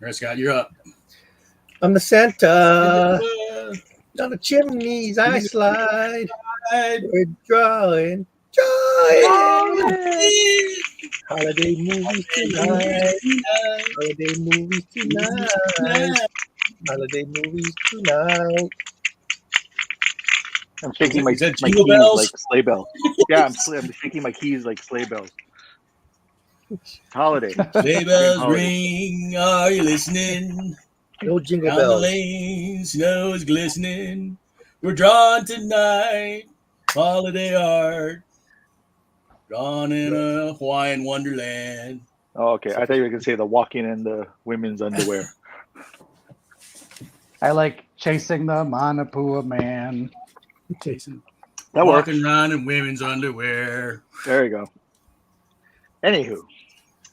All right, Scott, you're up. I'm the Santa. Down the chimneys I slide. We're drawing. Holiday movies tonight. Holiday movies tonight. Holiday movies tonight. I'm shaking my keys bells? like sleigh bells. Yeah, I'm shaking my keys like sleigh bells. Holiday. Sleigh bells ring. Are you listening? No jingle Down the bells. lane, snow is glistening. We're drawn tonight. Holiday art. Drawn in a Hawaiian wonderland. Oh, okay. I thought you were going to say the walking in the women's underwear. I like chasing the Manapua man. Chasing. That Walking works. around in women's underwear. There you go. Anywho.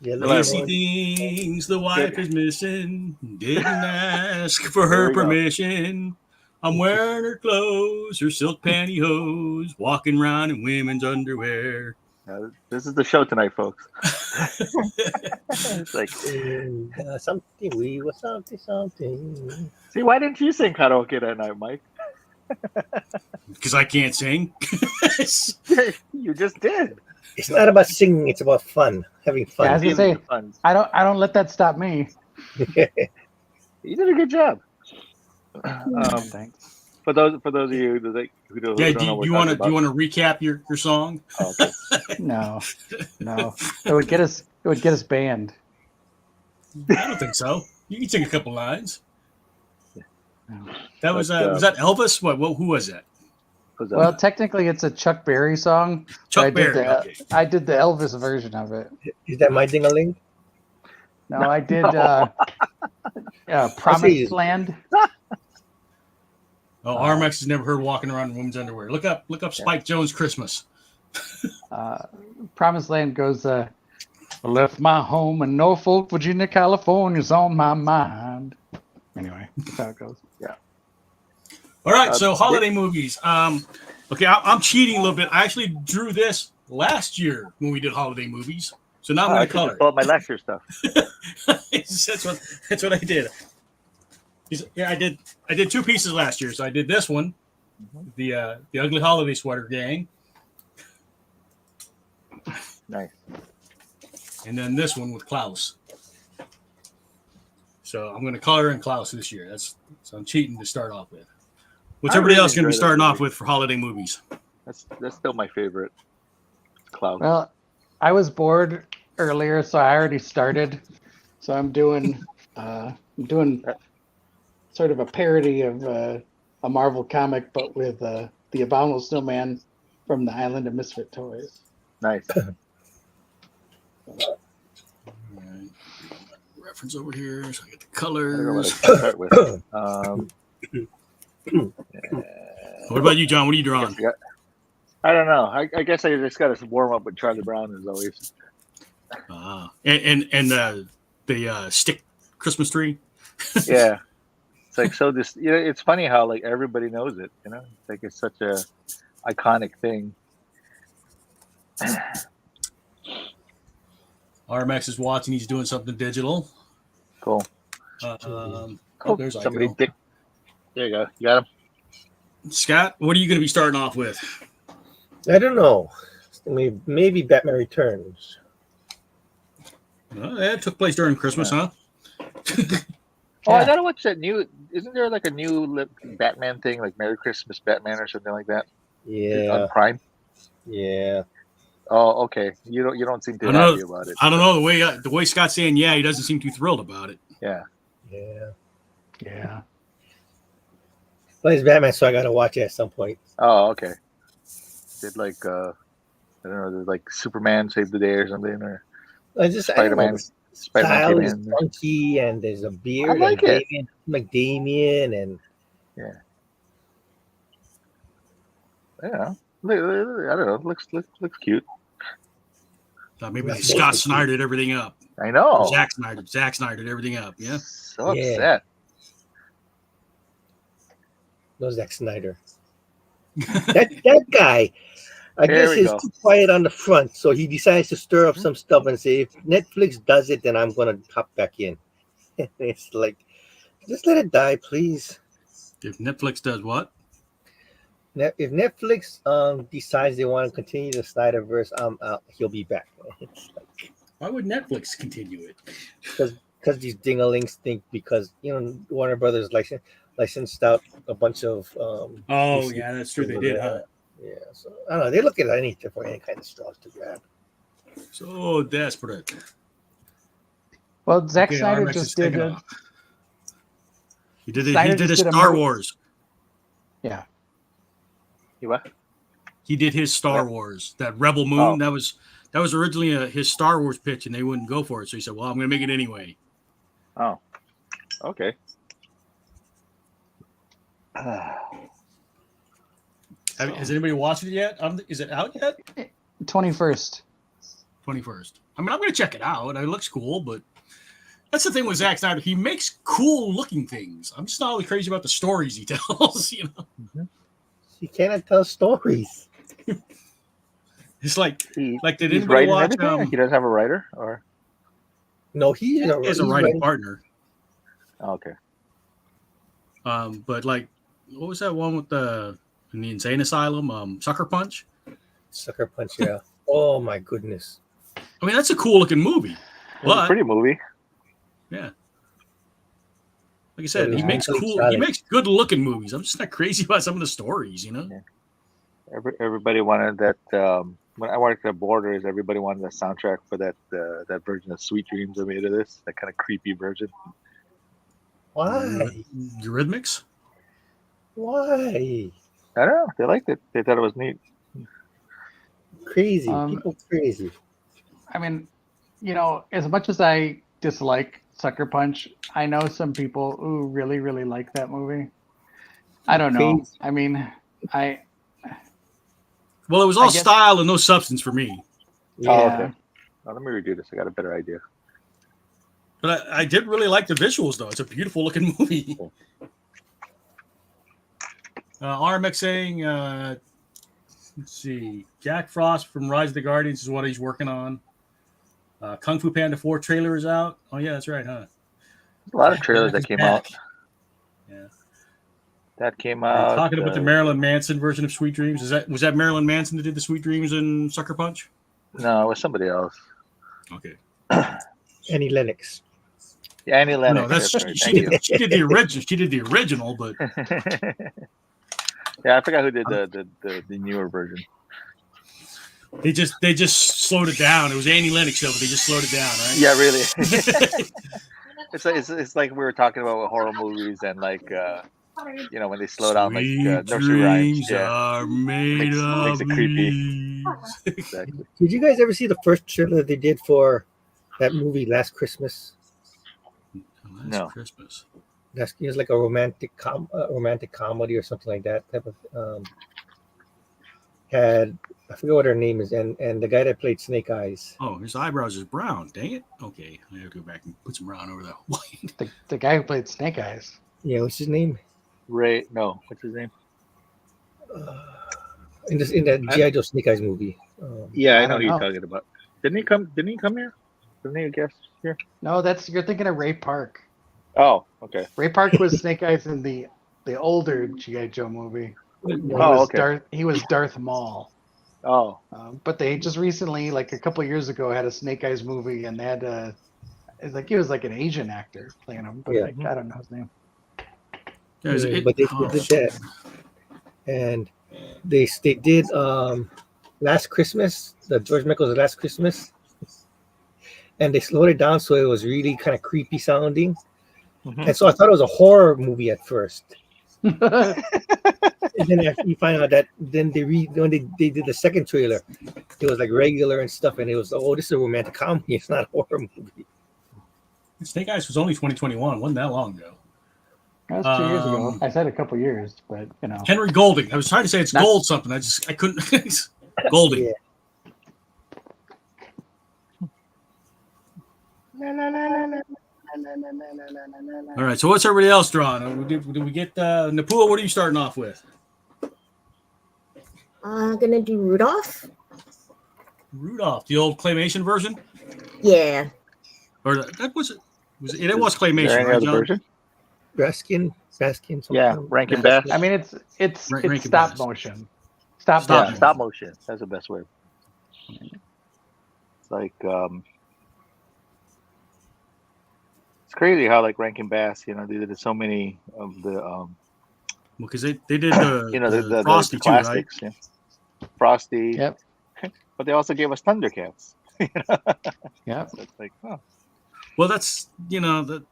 Yeah, Lacy things the wife is missing. Didn't ask for her permission. I'm wearing her clothes, her silk pantyhose, walking around in women's underwear. This is the show tonight, folks. It's like something. We were something. See, why didn't you sing karaoke that night, Mike? Because I can't sing. You just did. It's not about singing; it's about fun, having fun. Yeah, I was gonna say, I don't let that stop me. You did a good job. Thanks. For those of you who don't know, do you want to recap your song? Oh, okay. No, it would get us banned. I don't think so. You can sing a couple lines. No. That was that Elvis? Who was that? Well, technically, it's a Chuck Berry song. Chuck Berry. I did the Elvis version of it. Is that my ding-a-ling? No, I did Promised Land. Oh, Armax has never heard walking around in women's underwear. Look up Spike Jones Christmas. Promised Land goes, I left my home in Norfolk, Virginia, California's on my mind. Anyway, that's how it goes. Yeah. All right, so holiday movies. Okay, I'm cheating a little bit. I actually drew this last year when we did holiday movies. So now I'm going to color. I my last year stuff. that's what I did. Yeah, I did two pieces last year. So I did this one, the Ugly Holiday Sweater Gang. Nice. And then this one with Klaus. So I'm going to color in Klaus this year. So I'm cheating to start off with. What's everybody else going to be starting off with for holiday movies? That's still my favorite. Klaus. Well, I was bored earlier, so I already started. So I'm doing sort of a parody of a Marvel comic, but with the Abominable Snowman from the Island of Misfit Toys. Nice. All right. Reference over here, so I get the colors. Start with. What about you, John? What are you drawing? I don't know. I guess I just got to warm up with Charlie Brown as always. And the stick Christmas tree. Yeah, it's like so. This it's funny how like everybody knows it. It's like it's such a iconic thing. RMX is watching. He's doing something digital. Cool. There's somebody. Aiko. There you go. You got him. Scott, what are you going to be starting off with? I don't know. Maybe Batman Returns. That took place during Christmas, huh? Oh, I gotta watch that new. Isn't there like a new Batman thing, like Merry Christmas Batman or something like that? Yeah. On Prime. Yeah. Oh, okay. You don't seem too happy about it. I don't know the way Scott's saying. Yeah, he doesn't seem too thrilled about it. Yeah. Well, it's Batman, so I gotta watch it at some point. Oh, okay. Did like I don't know, did like Superman Save the Day or something, or Spider-Man. Style is funky, and there's a beard. I like and it. Damien, and yeah. I don't know. Looks cute. Maybe Scott Snyder everything up. I know. Or Zack Snyder everything up. Yeah. So upset. No, Zack Snyder. that guy. I guess he's too quiet on the front, so he decides to stir up some stuff and say, if Netflix does it, then I'm going to hop back in. It's like, just let it die, please. If Netflix does what? If Netflix decides they want to continue the Snyderverse, I'm out. He'll be back. It's like, Why would Netflix continue it? because these dingalings think because Warner Brothers licensed out a bunch of Oh, DC yeah, that's true. They did, huh? Yeah, so I don't know. They look at anything for any kind of straws to grab. So desperate. Well, Zack Okay, Snyder RMX is just did taking a, off. He did Snyder his just did a Star mo- Wars. yeah. You what? He did his Star Wars. That Rebel Moon. That was originally his Star Wars pitch, and they wouldn't go for it. So he said, "Well, I'm going to make it anyway." Oh, okay. Has anybody watched it yet? Is it out yet? 21st. 21st. I mean, I'm going to check it out. It looks cool, but that's the thing with Zack Snyder. He makes cool looking things. I'm just not really crazy about the stories he tells. He cannot tell stories. It's like did he's anybody writing watch? everything? He doesn't have a writer, or No, he is a writing partner. oh, okay. But like, what was that one with in the insane asylum? Sucker Punch. Sucker Punch, yeah. Oh my goodness. I mean, that's a cool looking movie. It's a pretty movie. Yeah. Like I said, Yeah, he makes good looking movies. I'm just not crazy about some of the stories, Yeah. Everybody wanted that. When I worked at Borders, everybody wanted the soundtrack for that version of Sweet Dreams I made of this. That kind of creepy version. Why? Eurythmics? Why? I don't know. They liked it. They thought it was neat. Crazy. People crazy. I mean, as much as I dislike Sucker Punch, I know some people who really, really like that movie. I don't know. Crazy. I mean, Well, it was all style and no substance for me. Yeah. Oh, okay. Now, let me redo this. I got a better idea. But I did really like the visuals, though. It's a beautiful looking movie. RMX saying, let's see, Jack Frost from Rise of the Guardians is what he's working on. Kung Fu Panda 4 trailer is out. Oh, yeah, that's right, huh? A lot of trailers that came out. Yeah. That came out. Talking about the Marilyn Manson version of Sweet Dreams. Was that Marilyn Manson that did the Sweet Dreams in Sucker Punch? No, it was somebody else. Okay. Annie Lennox. Yeah, Annie Lennox. No, that's she did the original. She did the original, but yeah, I forgot who did the newer version. They just slowed it down. It was Annie Lennox though, but they just slowed it down, right? Yeah, really. It's like we were talking about with horror movies and like when they slow down like nursery rhymes. Yeah, are made makes it creepy. Exactly. Did you guys ever see the first trailer they did for that movie Last Christmas? Last Christmas. It was like a romantic comedy or something like that type of. Had I forget what her name is, and the guy that played Snake Eyes. Oh, his eyebrows is brown. Dang it. Okay, I have to go back and put some brown over the white. The guy who played Snake Eyes. Yeah, what's his name? Ray. No, what's his name? In that G.I. Joe Snake Eyes movie. Yeah, I know who you're talking about. Didn't he come here? Didn't he guest here? No, you're thinking of Ray Park. Oh, okay. Ray Park was Snake Eyes in the older G.I. Joe movie. He was Darth Maul. Oh. But they just recently, like a couple of years ago, had a Snake Eyes movie, and they had he was like an Asian actor playing him, but I don't know his name. But they did that, and they did Last Christmas, the George Michael's Last Christmas, and they slowed it down so it was really kind of creepy sounding, and so I thought it was a horror movie at first. And then after you find out that then when they did the second trailer, it was like regular and stuff, and it was this is a romantic comedy. It's not a horror movie. Snake Eyes was only 2021. Wasn't that long ago. That was 2 years ago. I said a couple years, but Henry Golding. I was trying to say it's Gold something. I couldn't. Golding. Yeah. All right. So what's everybody else drawing? Did we get Napua? What are you starting off with? I'm gonna do Rudolph. Rudolph, the old claymation version. Yeah. Or that was it. It was Is claymation, there any right, other John? version? Baskin, something. Yeah, Rankin Bass. Bass. I mean, it's Rankin stop Bass. motion. Stop Stop motion. Yeah, stop motion. That's the best way. It's like it's crazy how like Rankin Bass, they did so many of the Because they did the, the Frosty too, right? classics. Yeah. Frosty. Yep. But they also gave us Thundercats. Yep. So it's like, oh. Well, that's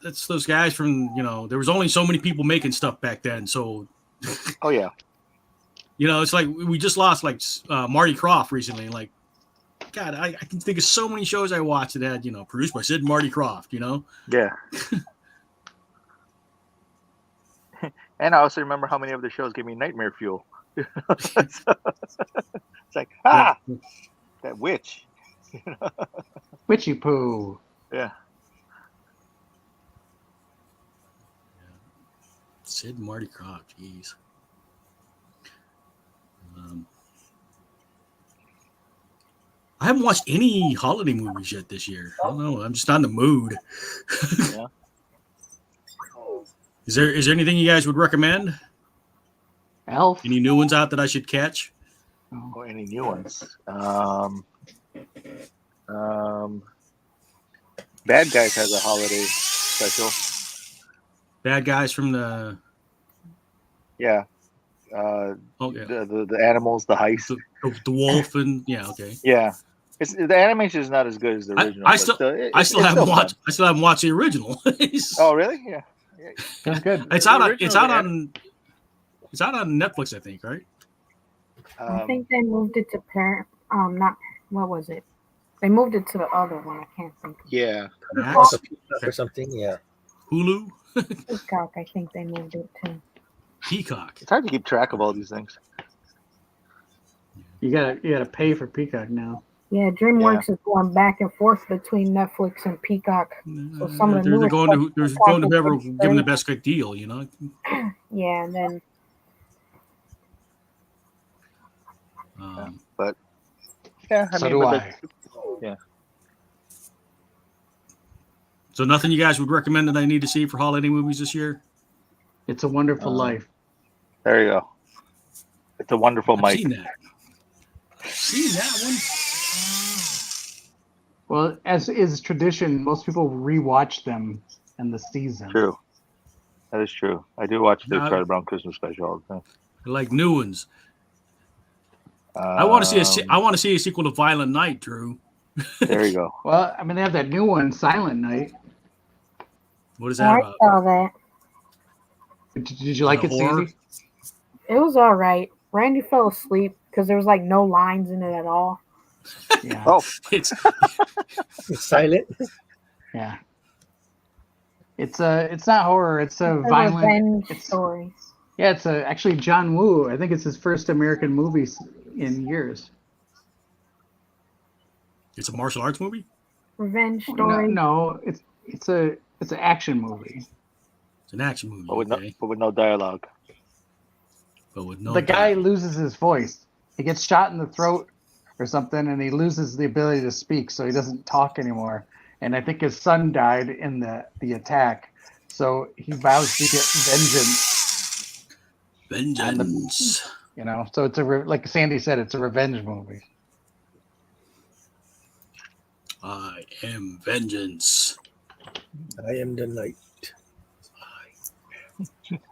that's those guys from there was only so many people making stuff back then, so Oh yeah. it's like we just lost like Marty Krofft recently. Like, God, I can think of so many shows I watched that had produced by Sid and Marty Krofft. Yeah. And I also remember how many of the shows gave me nightmare fuel. It's like, that witch. Witchy poo. Yeah. Sid and Marty Krofft, jeez. I haven't watched any holiday movies yet this year. I don't know. I'm just not in the mood. Yeah. Is there anything you guys would recommend? Elf. Any new ones out that I should catch? Or any new ones? Bad Guys has a holiday special. Bad Guys from the Yeah. yeah. The animals, the heist. The wolf and okay. Yeah. The animation is not as good as the original. I still haven't watched. I still haven't watched the original. Oh really? Yeah. That's good. It's out on Netflix, I think, right? I think they moved it to not what was it? They moved it to the other one. I can't think. Yeah. Max? Or something. Yeah. Hulu. Peacock. I think they moved it to. Peacock. It's hard to keep track of all these things. You gotta pay for Peacock now. Yeah, DreamWorks is going back and forth between Netflix and Peacock. So some of the they're going to whoever give them the best deal, Yeah, and then. But yeah, So do I. Yeah. So nothing you guys would recommend that I need to see for holiday movies this year? It's a Wonderful Life. There you go. It's a Wonderful Mike. Seen that one. Well, as is tradition, most people rewatch them in the season. True. That is true. I do watch the Charlie Brown Christmas special all the time. I like new ones. I want to see a sequel to Violent Night, Drew. There you go. Well, I mean, they have that new one, Silent Night. What is that about? I saw that. Did you like it, horror? Sandy? It was all right. Randy fell asleep because there was like no lines in it at all. Yeah. Oh, It's silent. Yeah. It's not horror. It's a violent revenge story. Yeah, it's actually John Woo. I think it's his first American movie in years. a martial arts movie? Revenge story. No, it's an action movie. It's an action movie. but with no dialogue. But with no The guy loses his voice. He gets shot in the throat or something, and he loses the ability to speak, so he doesn't talk anymore. And I think his son died in the attack, so he vows to get vengeance. So it's like Sandy said, it's a revenge movie. I am vengeance. I am the night.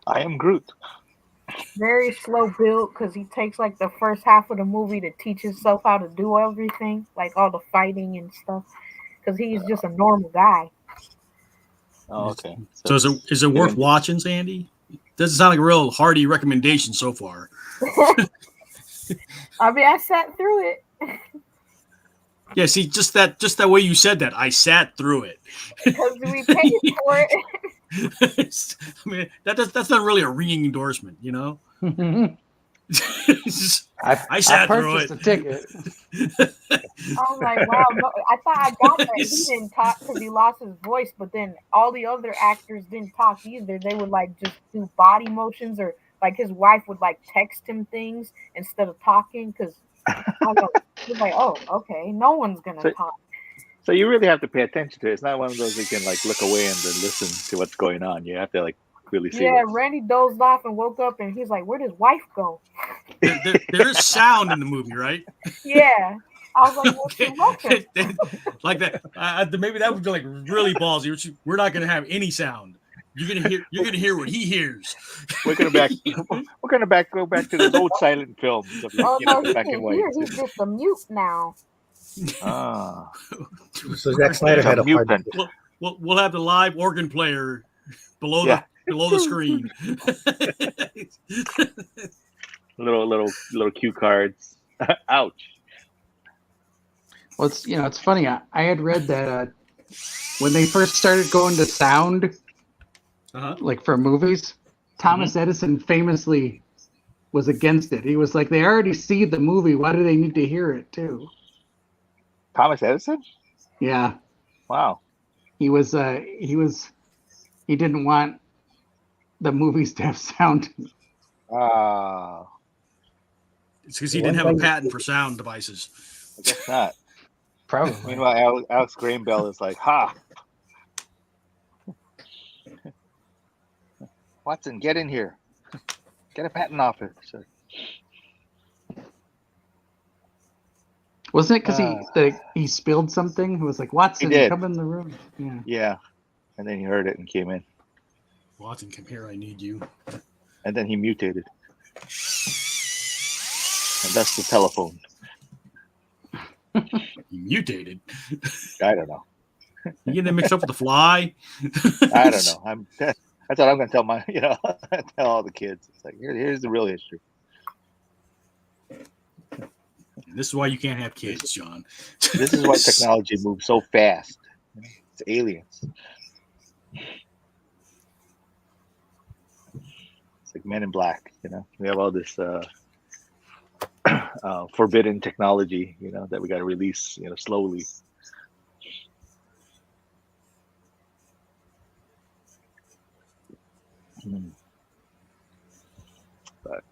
I am Groot. Very slow build because he takes like the first half of the movie to teach himself how to do everything, like all the fighting and stuff, because he's just a normal guy. Oh, okay. So is it worth watching, Sandy? Doesn't sound like a real hearty recommendation so far. I mean, I sat through it. Yeah, see, just that way you said that, I sat through it. Because we paid for it. I mean, that's not really a ringing endorsement, I sat through it. I purchased a ticket. I was like, wow. No, I thought I got that. He didn't talk because he lost his voice, but then all the other actors didn't talk either. They would like just do body motions, or like his wife would like text him things instead of talking because I was like, oh, okay, no one's gonna talk. So you really have to pay attention to it. It's not one of those you can like look away and then listen to what's going on. You have to like really see. Yeah, Randy dozed off and woke up, and he's like, "Where'd his wife go?" There is sound in the movie, right? Yeah, I was like, "What's the lesson?" Like that. Maybe that would be like really ballsy. We're not going to have any sound. You're gonna hear what he hears. We're gonna go back to those old silent films of, Oh no, he black can and white. hear. He's just a mute now. Ah, So Zack Snyder had a mute hard. then. We'll have the live organ player below the screen. little cue cards. Ouch. Well, it's funny. I had read that when they first started going to sound, like for movies, Thomas Edison famously was against it. He was like, they already see the movie. Why do they need to hear it too? Thomas Edison? Yeah. Wow. He didn't want the movies to have sound. It's because he didn't have a patent for sound devices. I guess not. Probably. Meanwhile, Alex Graham Bell is like, ha! Watson, get in here. Get a patent office. Wasn't it because he spilled something? He was like, Watson, come in the room. Yeah. And then he heard it and came in. Watson, come here. I need you. And then he mutated. And that's the telephone. He mutated. I don't know. You getting that mixed up with the Fly? I don't know. That's what I'm going to tell tell all the kids. It's like, here's the real history. This is why you can't have kids, John. This is why technology moves so fast. It's aliens. It's like Men in Black. We have all this forbidden technology. That we got to release. Slowly. But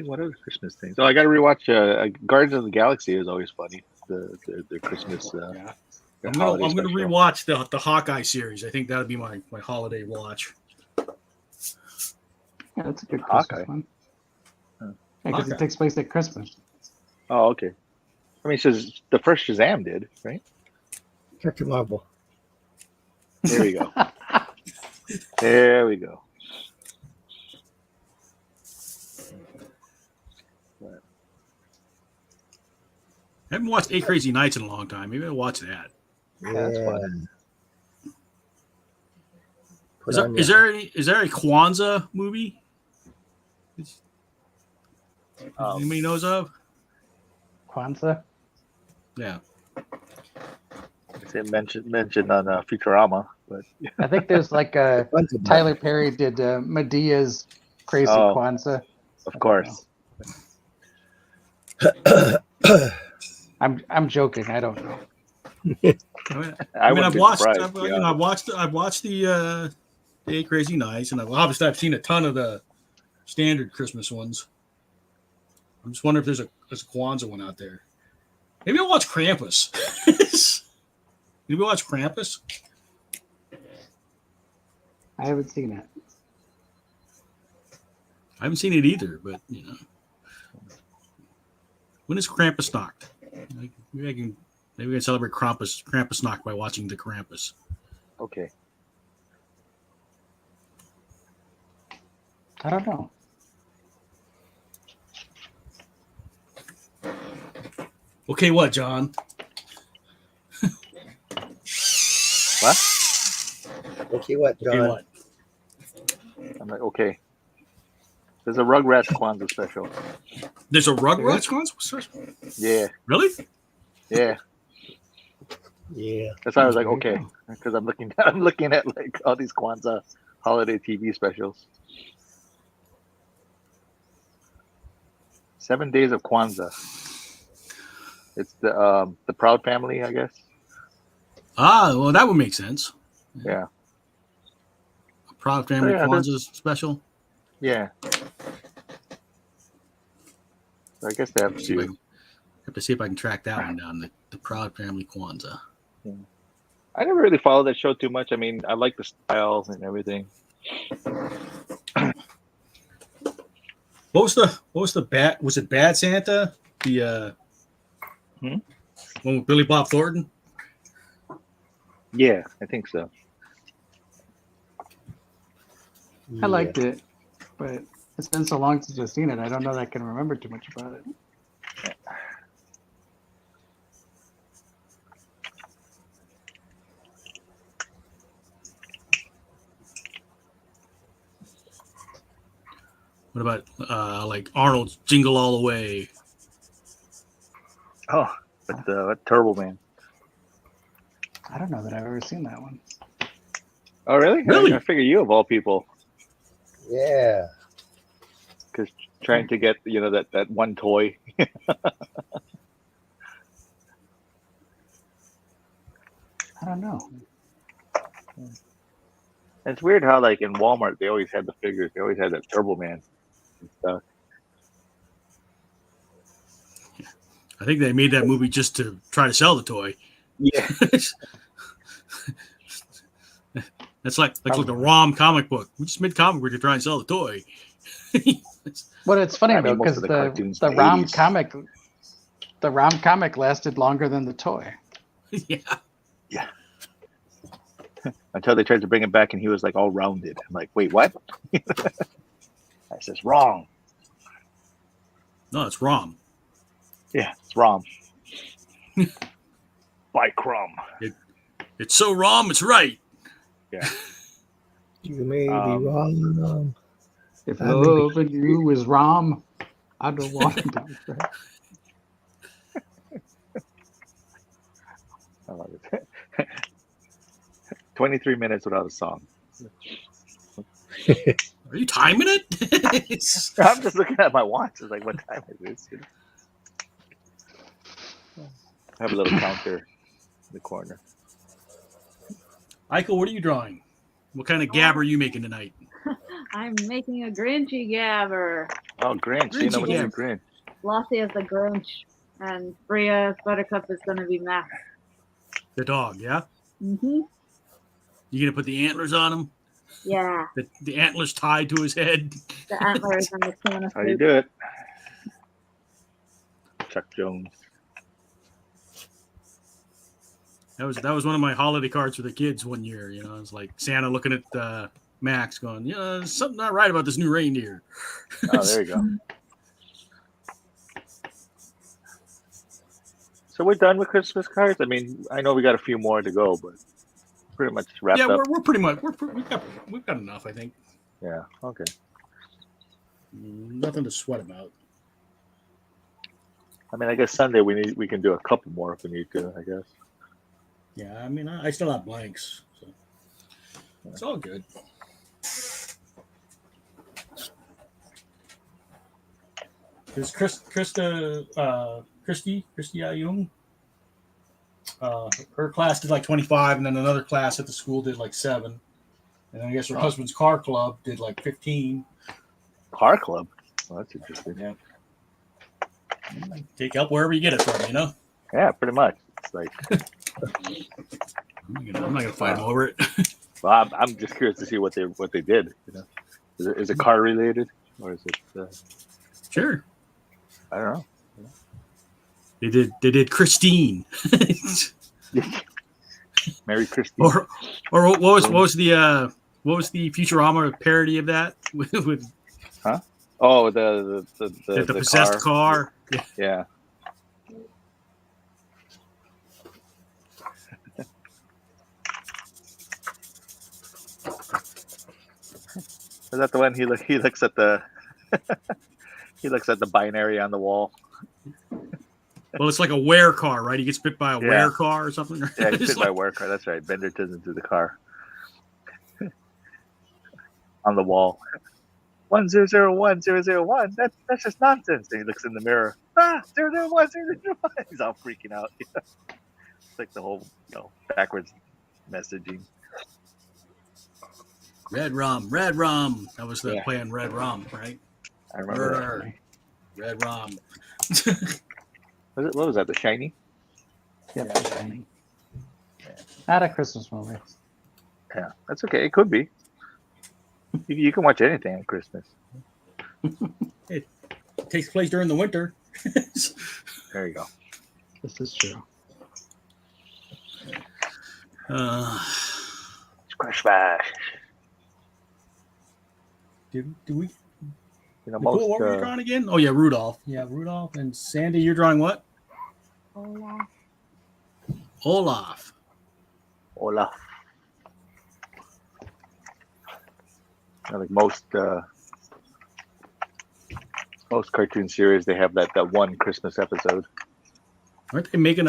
what other Christmas things? Oh, I got to rewatch Guardians of the Galaxy. Is always funny. The Christmas. I'm gonna rewatch the Hawkeye series. I think that'll be my holiday watch. Yeah, that's a good Christmas one. Because it takes place at Christmas. Oh, okay. I mean, the first Shazam did, right? Captain Marvel. There we go. There we go. I haven't watched 8 Crazy Nights in a long time. Maybe I'll watch that. Yeah, that's fun. Is there a Kwanzaa movie? Anybody knows of? Kwanzaa? Yeah. It's mentioned on Futurama, but I think there's like Tyler Perry did Medea's Crazy Kwanzaa. Of course. I'm joking. I don't know. I've watched the 8 Crazy Nights, and I've seen a ton of the standard Christmas ones. I'm just wondering if there's a Kwanzaa one out there. Maybe I'll watch Krampus. Maybe watch Krampus. I haven't seen it. I haven't seen it either, but when is Krampus knocked? Maybe we can celebrate Krampus knock by watching the Krampus. Okay. I don't know. Okay, what, John? What? Okay, what, John? Okay, what? I'm like, okay. There's a Rugrats Kwanzaa special. There's a Rugrats Kwanzaa special? Yeah. Really? Yeah. Yeah. That's why I was like, okay, because I'm looking at like all these Kwanzaa holiday TV specials. 7 Days of Kwanzaa. It's the Proud Family, I guess. Ah, well, that would make sense. Yeah. A Proud Family Kwanzaa special. Yeah. I guess they have Have to. to see if I can track that one down. The Proud Family Kwanzaa. Yeah. I never really followed that show too much. I mean, I like the styles and everything. What was the bad? Was it Bad Santa? The one with Billy Bob Thornton. Yeah, I think so. I liked it, but it's been so long since I've seen it. I don't know that I can remember too much about it. What about like Arnold's Jingle All the Way? Oh, but Turbo Man. I don't know that I've ever seen that one. Oh, really? Really? I figure you of all people. Yeah. Because trying to get that one toy. I don't know. It's weird how like in Walmart they always had the figures. They always had that Turbo Man and stuff. I think they made that movie just to try to sell the toy. Yeah. That's like the ROM comic book. We just made comic book to try and sell the toy. But it's funny I mean, though, most because of the cartoons the in the ROM 80s. comic lasted longer than the toy. Yeah. Until they tried to bring it back and he was like all rounded. I'm like, wait, what? I says wrong. No, it's ROM. Yeah, it's ROM. By Crumb. It's so ROM, it's right. Yeah. You may be wrong. If loving you is ROM, I don't want to be right. I love it. 23 minutes without a song. Are you timing it? I'm just looking at my watch. It's like, what time is this? I have a little counter in the corner. Aiko, what are you drawing? What kind of gab are you making tonight? I'm making a Grinchy Gabber. Oh, Grinch. You know what's your Grinch? Flossie is the Grinch, and Bria Buttercup is going to be Max. The dog, yeah? Mm-hmm. You going to put the antlers on him? Yeah. The antlers tied to his head? The antlers and the can of How you soup. do it? Chuck Jones. That was one of my holiday cards for the kids one year. You know, it was like Santa looking at Max going, there's something not right about this new reindeer. Oh, there you go. So we're done with Christmas cards? I mean, I know we got a few more to go, but pretty much wrapped up. Yeah, we're pretty much, we've got enough, I think. Yeah, okay. Nothing to sweat about. I mean, I guess Sunday we can do a couple more if we need to, I guess. Yeah, I mean, I still have blanks, so it's all good. Because Christy Ayung, her class did like 25, and then another class at the school did like 7, and then I guess her husband's car club did like 15. Car club? Well, that's interesting. Yeah. Take help wherever you get it from, you know? Yeah, pretty much. It's like I'm not gonna fight them over it. Well, I'm just curious to see what they did. You know, is it car related or is it? Sure. I don't know. They did Christine. Merry Christine. Or what was the Futurama parody of that with? Huh? Oh, the possessed car. Yeah. Is that the one he looks at the he looks at the binary on the wall? Well, it's like a wear car, right? He gets bit by a wear car or something. Yeah, he's bit by a wear car. That's right. Bender turns into the car on the wall. 1001-001. That's just nonsense. And he looks in the mirror. 001-001. He's all freaking out. It's like the whole backwards messaging. Red rum. That was the play on Red Rum, right? I remember that. Red Rum. What was that? The Shiny? Yep, The Shining. Not a Christmas movie. Yeah, that's okay. It could be. You can watch anything at Christmas. It takes place during the winter. There you go. This is true. Christmas. Do we? You know, Nicole, what were you drawing again? Oh yeah, Rudolph. Yeah, Rudolph. And Sandy, you're drawing what? Olaf. Olaf. Like most cartoon series, they have that one Christmas episode. Aren't they making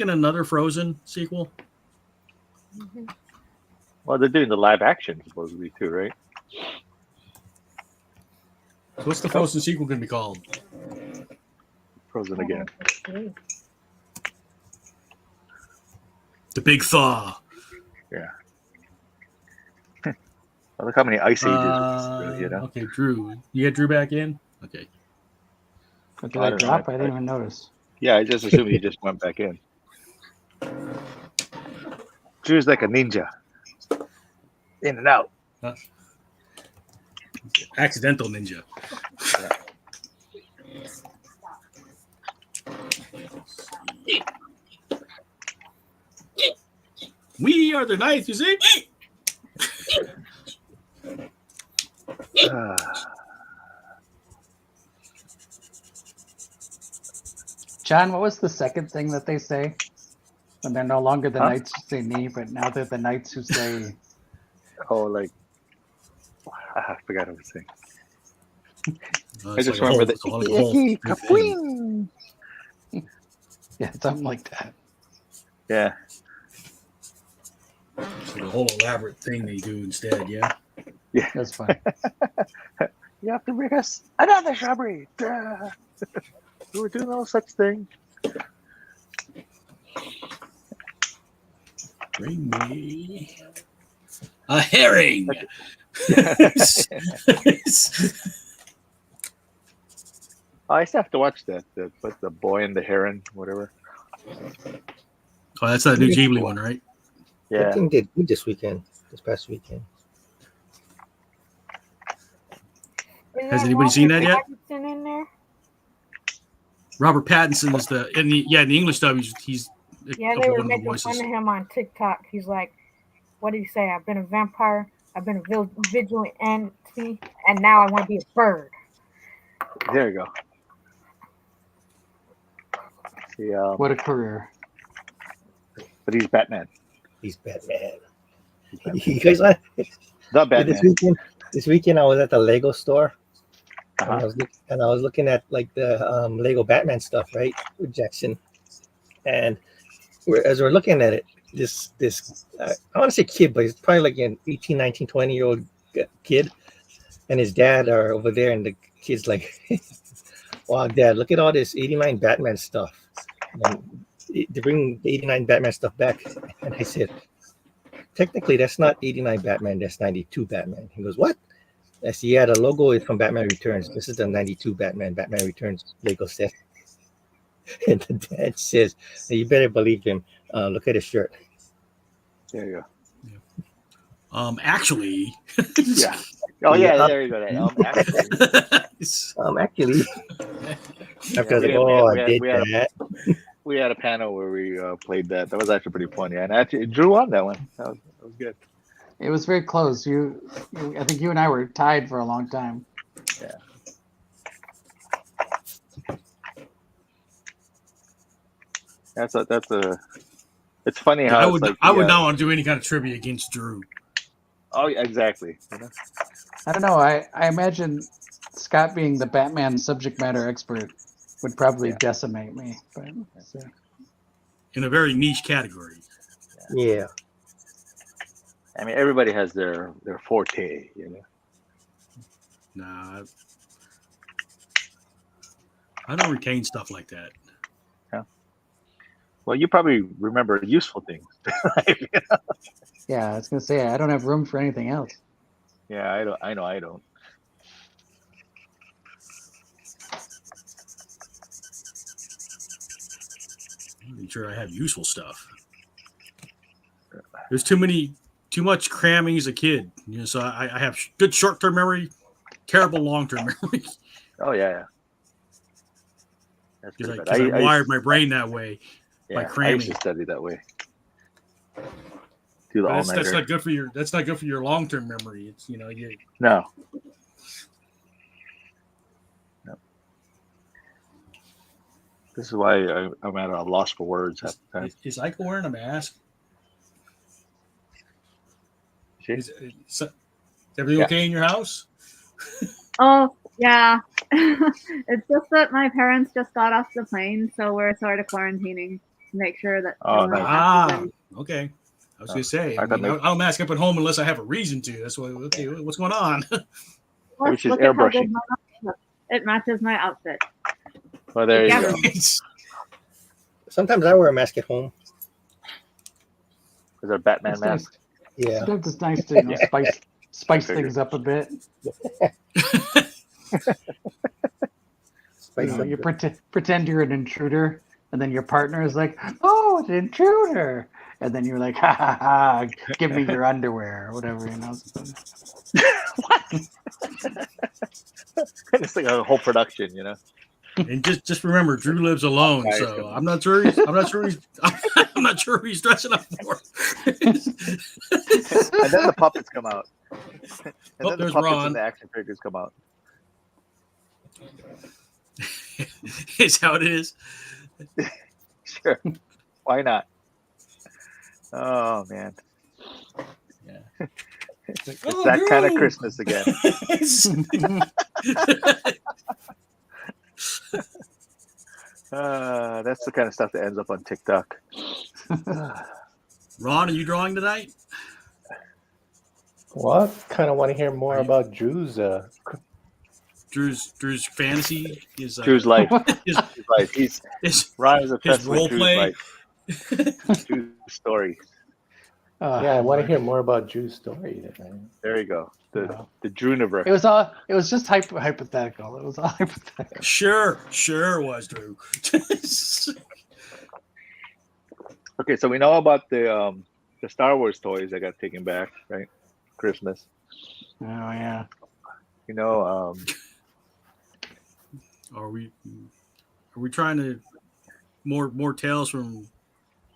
another Frozen sequel? Mm-hmm. Well, they're doing the live action supposedly too, right? What's the Frozen sequel going to be called? Frozen again. The Big Thaw. Yeah. Well, look how many ice ages, you know. Okay, Drew. You got Drew back in? Okay. But did I drop? I didn't even notice. Yeah, I just assumed he just went back in. Drew's like a ninja. In and out. Accidental ninja. Yeah. We are the knights, you see? John, what was the second thing that they say? When they're no longer the knights who say me, but now they're the knights who say... Oh, like... I forgot what I was saying. I just like remember the... Yeah, something like that. Yeah. So the whole elaborate thing they do instead, yeah? Yeah. That's fun. You have to bring us another shrubbery. We were doing no such thing. Bring me a herring. I still have to watch that. What's the Boy and the Heron, whatever. Oh, that's that new Ghibli one, right? Yeah. I think they did this past weekend. Has anybody seen that yet? In there? Robert Pattinson is in the English dub. He's they were making fun of him on TikTok. He's like, what did he say? I've been a vampire. I've been a vigilant entity, and now I want to be a bird. There you go. See, what a career! But he's Batman. He's Batman. You guys want the Batman? This weekend I was at the Lego store. Uh-huh. And I was looking at like the Lego Batman stuff, right, with Jackson. And as we're looking at it, this I want to say kid, but he's probably like an 18, 19, 20-year-old kid, and his dad are over there, and the kid's like, "Wow, Dad, look at all this '89 Batman stuff." And they bring the '89 Batman stuff back, and I said, "Technically, that's not '89 Batman. That's '92 Batman." He goes, "What?" I said, "Yeah, the logo is from Batman Returns. This is the '92 Batman Returns Lego set." And the dad says, "You better believe him. Look at his shirt." There you go. Yeah. Actually. Yeah. Oh yeah, there you go. Actually. After I did that. We had a panel where we played that. That was actually pretty funny, and actually Drew won that one. That was good. It was very close. I think you and I were tied for a long time. Yeah. That's a. It's funny how I would not want to do any kind of trivia against Drew. Oh, yeah, exactly. I don't know. I imagine Scott being the Batman subject matter expert would probably decimate me. But in a very niche category. Yeah. I mean, everybody has their forte, you know. Nah, I don't retain stuff like that. Yeah. Well, you probably remember useful things. You know? Yeah, I was gonna say I don't have room for anything else. Yeah, I don't. Make sure I have useful stuff. There's too much cramming as a kid. So I have good short-term memory, terrible long-term memory. Oh yeah. That's Because pretty bad. I wired my brain that way by I cramming. used to study that way. Do the That's all-nighter. not good for your. That's not good for your long-term memory. It's No. This is why I'm at a loss for words half the time. Is Aiko wearing a mask? Is everything okay in your house? Oh, yeah. It's just that my parents just got off the plane, so we're sort of quarantining to make sure that. Oh, nice. Okay. I was going to say, I don't mask up at home unless I have a reason to. That's why. Okay, what's going on? Maybe she's Look at how good airbrushing. my outfit looks. It matches my outfit. Well, there you go. Sometimes I wear a mask at home. Is that a Batman It's mask? nice. Yeah. Sometimes it's nice to spice things up a bit. You pretend you're an intruder, and then your partner is like, "Oh, it's an intruder," and then you're like, "Ha ha ha! Give me your underwear," or whatever, What? It's like a whole production, And just remember, Drew lives alone, so I'm not sure he's dressing up for. And then the puppets come out. And then the puppets Ron. and the action figures come out. Is how it is. Sure. Why not? Oh man. Yeah. It's that kind of Christmas again. That's the kind of stuff that ends up on TikTok. Ron, are you drawing tonight? Well, I kind of want to hear more about Drew's. Drew's fantasy is Drew's life. His life. Ron is obsessed with role Drew's play. life. Drew's story. Yeah, I want to hear more about Drew's story. There you go. The Drewniverse. It was just hypothetical. It was all hypothetical. Sure it was, Drew. Okay, so we know about the Star Wars toys that got taken back, right? Christmas. Oh yeah. Are we trying to more tales from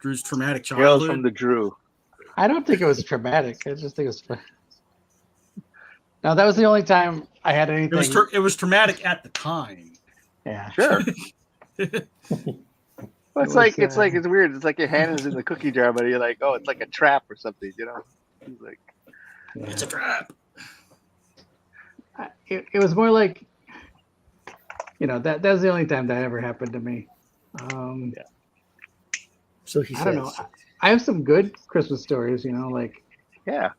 Drew's traumatic childhood? Tales from the Drew. I don't think it was traumatic. I just think it was. No, that was the only time I had anything. It was traumatic at the time. Yeah. Sure. Well, it's weird. It's like your hand is in the cookie jar, but you're like, oh, it's like a trap or something, It's like, it's a trap. It was more like, that was the only time that ever happened to me. Yeah. So he says. I don't know. I have some good Christmas stories, like. Yeah.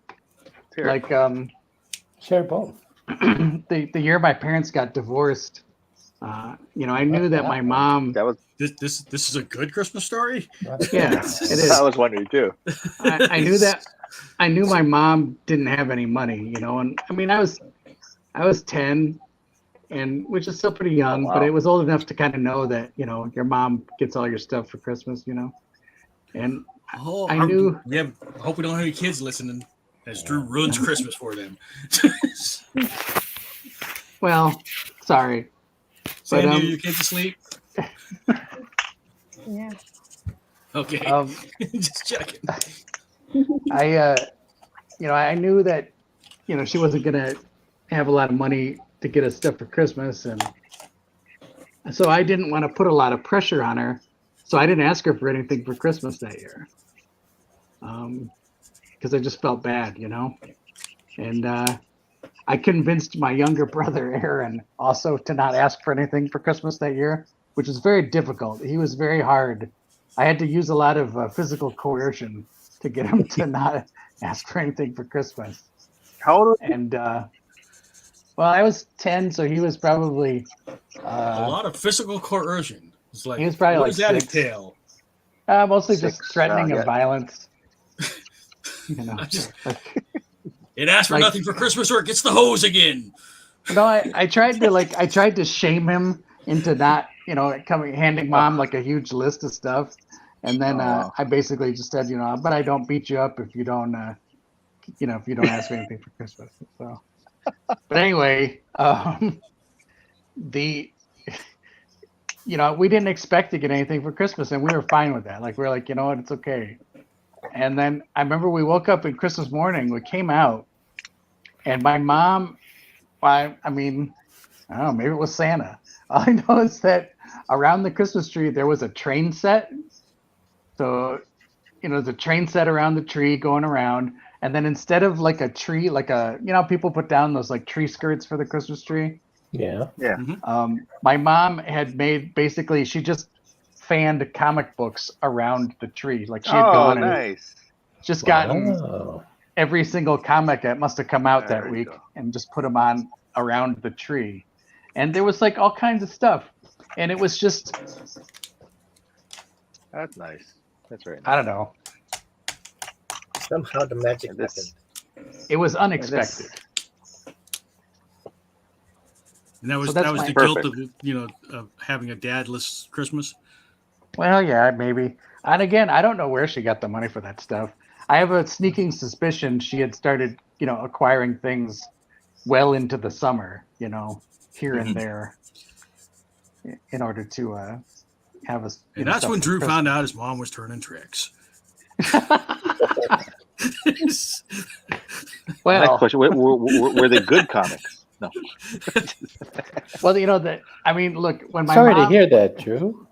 Like share both. The year my parents got divorced, I knew that my mom. That was this is a good Christmas story. Yeah, it is. I was wondering too. I knew that. I knew my mom didn't have any money, and I mean I was 10, and which is still pretty young, but it was old enough to kind of know that your mom gets all your stuff for Christmas, and I knew. I hope we don't have any kids listening, as Drew ruins Christmas for them. Well, sorry. Sandy, your kids asleep? Yeah. Okay. Just checking. I knew that, she wasn't gonna have a lot of money to get us stuff for Christmas, and so I didn't want to put a lot of pressure on her. So I didn't ask her for anything for Christmas that year, because I just felt bad, And I convinced my younger brother Aaron also to not ask for anything for Christmas that year, which was very difficult. He was very hard. I had to use a lot of physical coercion to get him to not ask for anything for Christmas. How old? And I was 10, so he was probably a lot of physical coercion. It's like, he was probably what like does that 6. entail? Mostly 6, just threatening of violence. It asks for nothing for Christmas, or it gets the hose again. No, I tried to shame him into not, handing mom like a huge list of stuff. And then I basically just said, but I don't beat you up if you don't, if you don't ask me anything for Christmas. So, but anyway, we didn't expect to get anything for Christmas, and we were fine with that. Like, we're like, you know what, it's okay. And then I remember we woke up on Christmas morning, we came out, and my mom, I mean, I don't know, maybe it was Santa. All I know is that around the Christmas tree, there was a train set. So, the train set around the tree going around. And then instead of like a tree, people put down those like tree skirts for the Christmas tree. Yeah. Yeah. My mom had made, basically, she just fanned comic books around the tree. Like she had gone and just gotten every single comic that must have come out that week and just put them on around the tree. And there was like all kinds of stuff. And it was just. That's nice. That's right. I don't know. Somehow the magic happened. It was unexpected. And that was the guilt of having a dadless Christmas. Well, yeah, maybe. And again, I don't know where she got the money for that stuff. I have a sneaking suspicion she had started, acquiring things well into the summer, here and there, in order to have us. And that's when Drew found out his mom was turning tricks. Well, next question: were they good comics? No. Well, look, when my sorry mom, to hear that, Drew.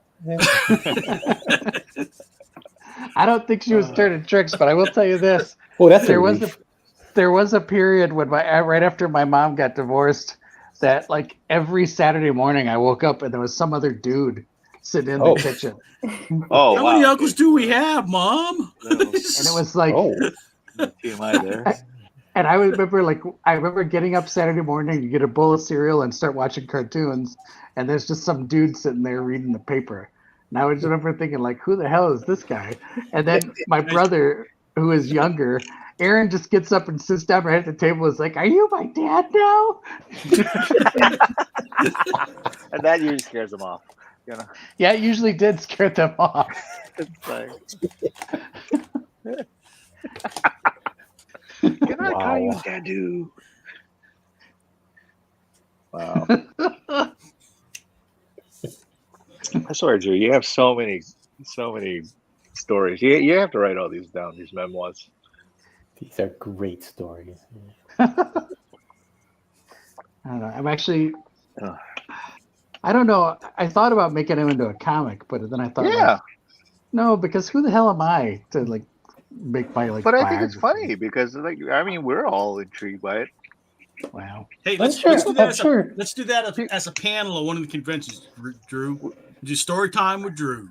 I don't think she was turning tricks, but I will tell you this: there was a period when right after my mom got divorced, that like every Saturday morning I woke up and there was some other dude sitting in the kitchen. Oh, how many uncles do we have, Mom? And it was like, TMI there. And I remember getting up Saturday morning to get a bowl of cereal and start watching cartoons, and there's just some dude sitting there reading the paper. And I was remember thinking, like, who the hell is this guy? And then my brother, who is younger, Aaron, just gets up and sits down right at the table and is like, "Are you my dad now?" And that usually scares them off. Yeah, it usually did scare them off. It's like, can I call you Dadu? Wow. I swear, Drew, you have so many stories. You have to write all these down, these memoirs. These are great stories. I don't know. I'm actually. I don't know. I thought about making him into a comic, but then I thought, no, because who the hell am I to like make my like? But I think it's funny because we're all intrigued by it. Wow. Hey, let's do that as a panel at one of the conventions, Drew. Do story time with Drew.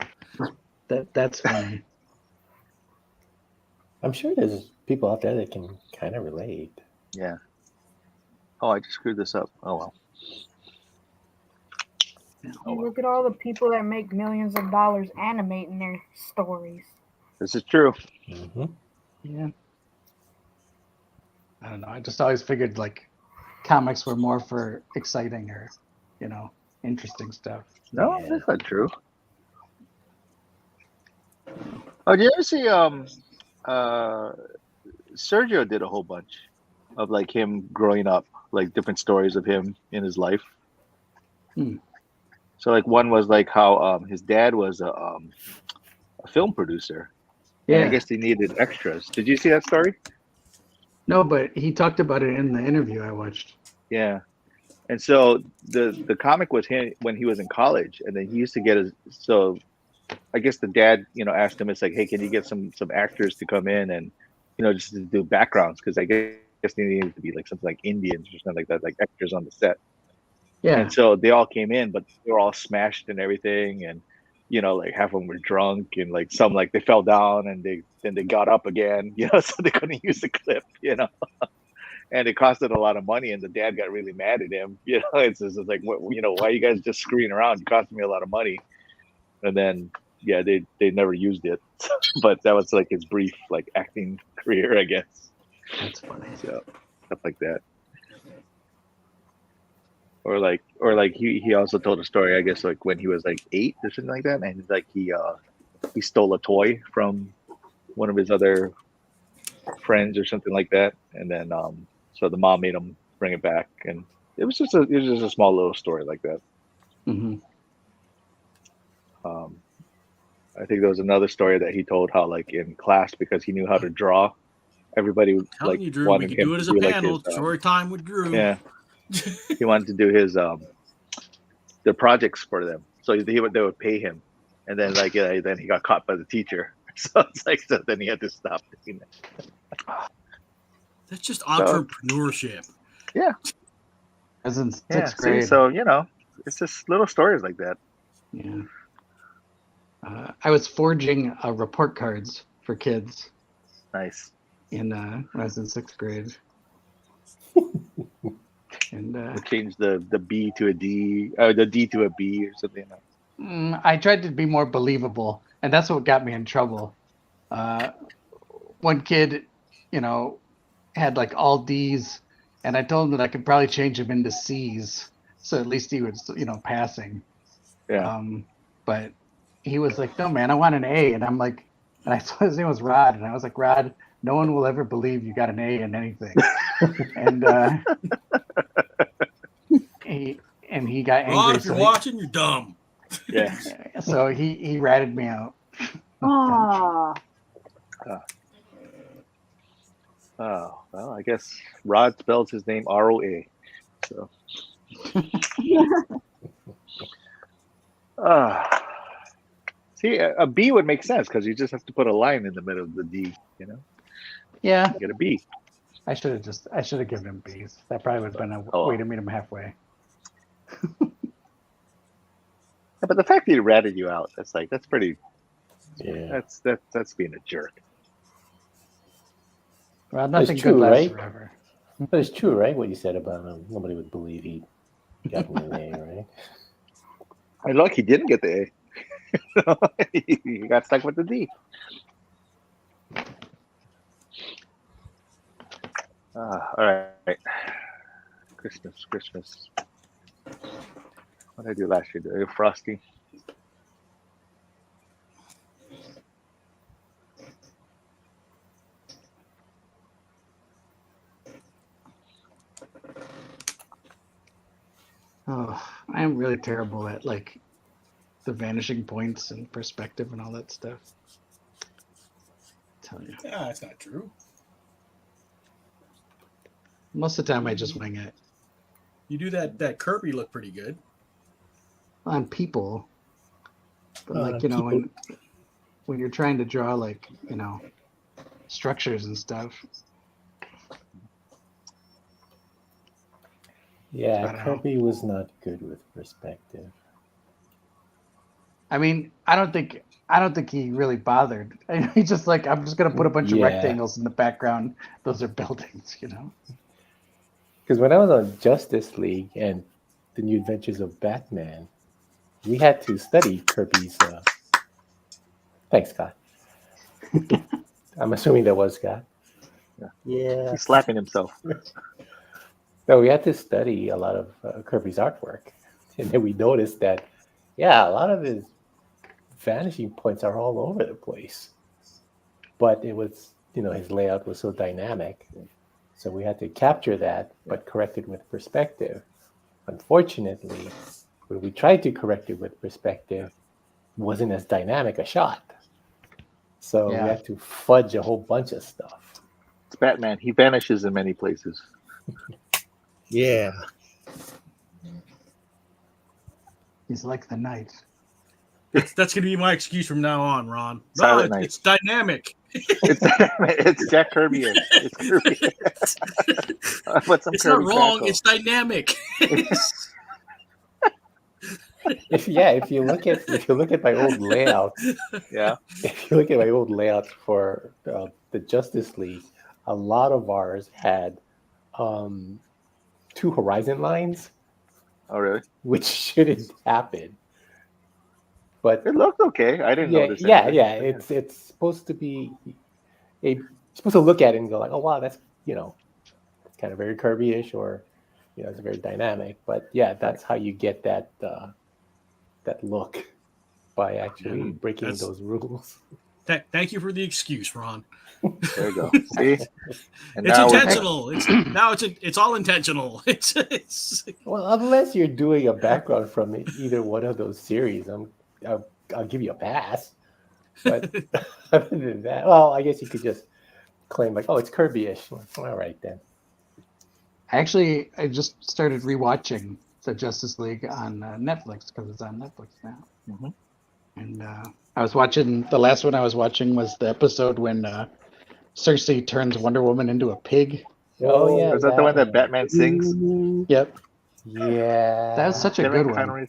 That's funny. I'm sure there's people out there that can kind of relate. Yeah. Oh, I just screwed this up. Oh well. Look at all the people that make millions of dollars animating their stories. This is true. Mm-hmm. Yeah. I don't know. I just always figured like comics were more for exciting or, interesting stuff. No, that's not true. Oh, did you ever see Sergio did a whole bunch of like him growing up, like different stories of him in his life. So like one was like how his dad was a film producer. Yeah. And I guess they needed extras. Did you see that story? No, but he talked about it in the interview I watched. Yeah. And so the comic was him when he was in college, and then he used to get I guess the dad, asked him, it's like, hey, can you get some actors to come in and, just to do backgrounds? Because I guess they needed to be like something like Indians or something like that, like extras on the set. Yeah. And so they all came in, but they were all smashed and everything. And, like half of them were drunk, and like some, like they fell down and they got up again, so they couldn't use the clip, and it costed a lot of money. And the dad got really mad at him. It's just like, why are you guys just screwing around? It cost me a lot of money. And then, yeah, they never used it, but that was like his brief like acting career, I guess. That's funny. So stuff like that. Or like he also told a story, I guess, like when he was like 8 or something like that, and like he he stole a toy from one of his other friends or something like that, and then so the mom made him bring it back, and it was just a small little story like that. Mm-hmm. I think there was another story that he told how like in class, because he knew how to draw, everybody Telling like you, Drew, we wanted could him do it to as a do like panel. his Story time with Drew. yeah, he wanted to do his the projects for them, so they would pay him, and then like then he got caught by the teacher, so it's like so then he had to stop doing it. That's just entrepreneurship. Yeah, As in yeah. sixth grade. See, so it's just little stories like that. Yeah. I was forging report cards for kids Nice. when I was in sixth grade. And We'll change the B to a D, the D to a B or something. I tried to be more believable, and that's what got me in trouble. One kid, had like all D's, and I told him that I could probably change him into C's, so at least he was, passing. Yeah. But he was like, "No, man, I want an A," and I'm like, and I thought his name was Rod, and I was like, "Rod, no one will ever believe you got an A in anything." And he got angry. Rod, if you're watching, you're dumb. Yeah. So he ratted me out. Oh. Oh, well, I guess Rod spells his name R-O-A. So. See, a B would make sense because you just have to put a line in the middle of the D, Yeah. You get a B. I should have given him B's. That probably would have been a way to meet him halfway. Yeah, but the fact that he ratted you out, that's pretty. Yeah. That's being a jerk. Well, nothing It's true, good lasts right? forever. But it's true, right? What you said about him. Nobody would believe he got an A, right? I look, he didn't get the A. He got stuck with the D. All right. Christmas. What did I do last year? Frosty. Oh, I am really terrible at like the vanishing points and perspective and all that stuff. Tell you. Yeah, that's not true. Most of the time, I just wing it. You do that Kirby look pretty good. On people, but like when you're trying to draw like structures and stuff. Yeah, Kirby was not good with perspective. I mean, I don't think he really bothered. He's just like, I'm just gonna put a bunch of rectangles in the background. Those are buildings, Because when I was on Justice League and the New Adventures of Batman, we had to study Kirby's. Thanks, Scott. I'm assuming that was Scott. Yeah. He's slapping himself. No, we had to study a lot of Kirby's artwork, and then we noticed that, a lot of his vanishing points are all over the place. But it was, his layout was so dynamic, so we had to capture that, but correct it with perspective. Unfortunately, when we tried to correct it with perspective, it wasn't as dynamic a shot. So we had to fudge a whole bunch of stuff. It's Batman. He vanishes in many places. Yeah. He's like the night. That's going to be my excuse from now on, Ron. Silent No, Night. it's dynamic. It's Jack Kirby. It's Kirby. It's not wrong. It's dynamic. If you look at my old layouts, if you look at my old layouts for the Justice League, a lot of ours had 2 horizon lines. Oh, really? Which shouldn't happen. But it looked okay. I didn't notice. It's supposed to be. You're supposed to look at it and go like, oh wow, that's it's kind of very Kirby-ish, or it's very dynamic. But that's how you get that that look. by actually breaking those rules. Thank you for the excuse, Ron. There you go. See, and it's now intentional. It's all intentional. It's well, unless you're doing a background from either one of those series, I'll give you a pass. But other than that, well, I guess you could just claim like, oh, it's Kirby-ish. All right then. I just started rewatching the Justice League on Netflix because it's on Netflix now. Mm-hmm. And I was watching, the last one I was watching was the episode when Cersei turns Wonder Woman into a pig. Oh yeah, is that the one that Batman sings? Yep. Yeah, that was such a good one.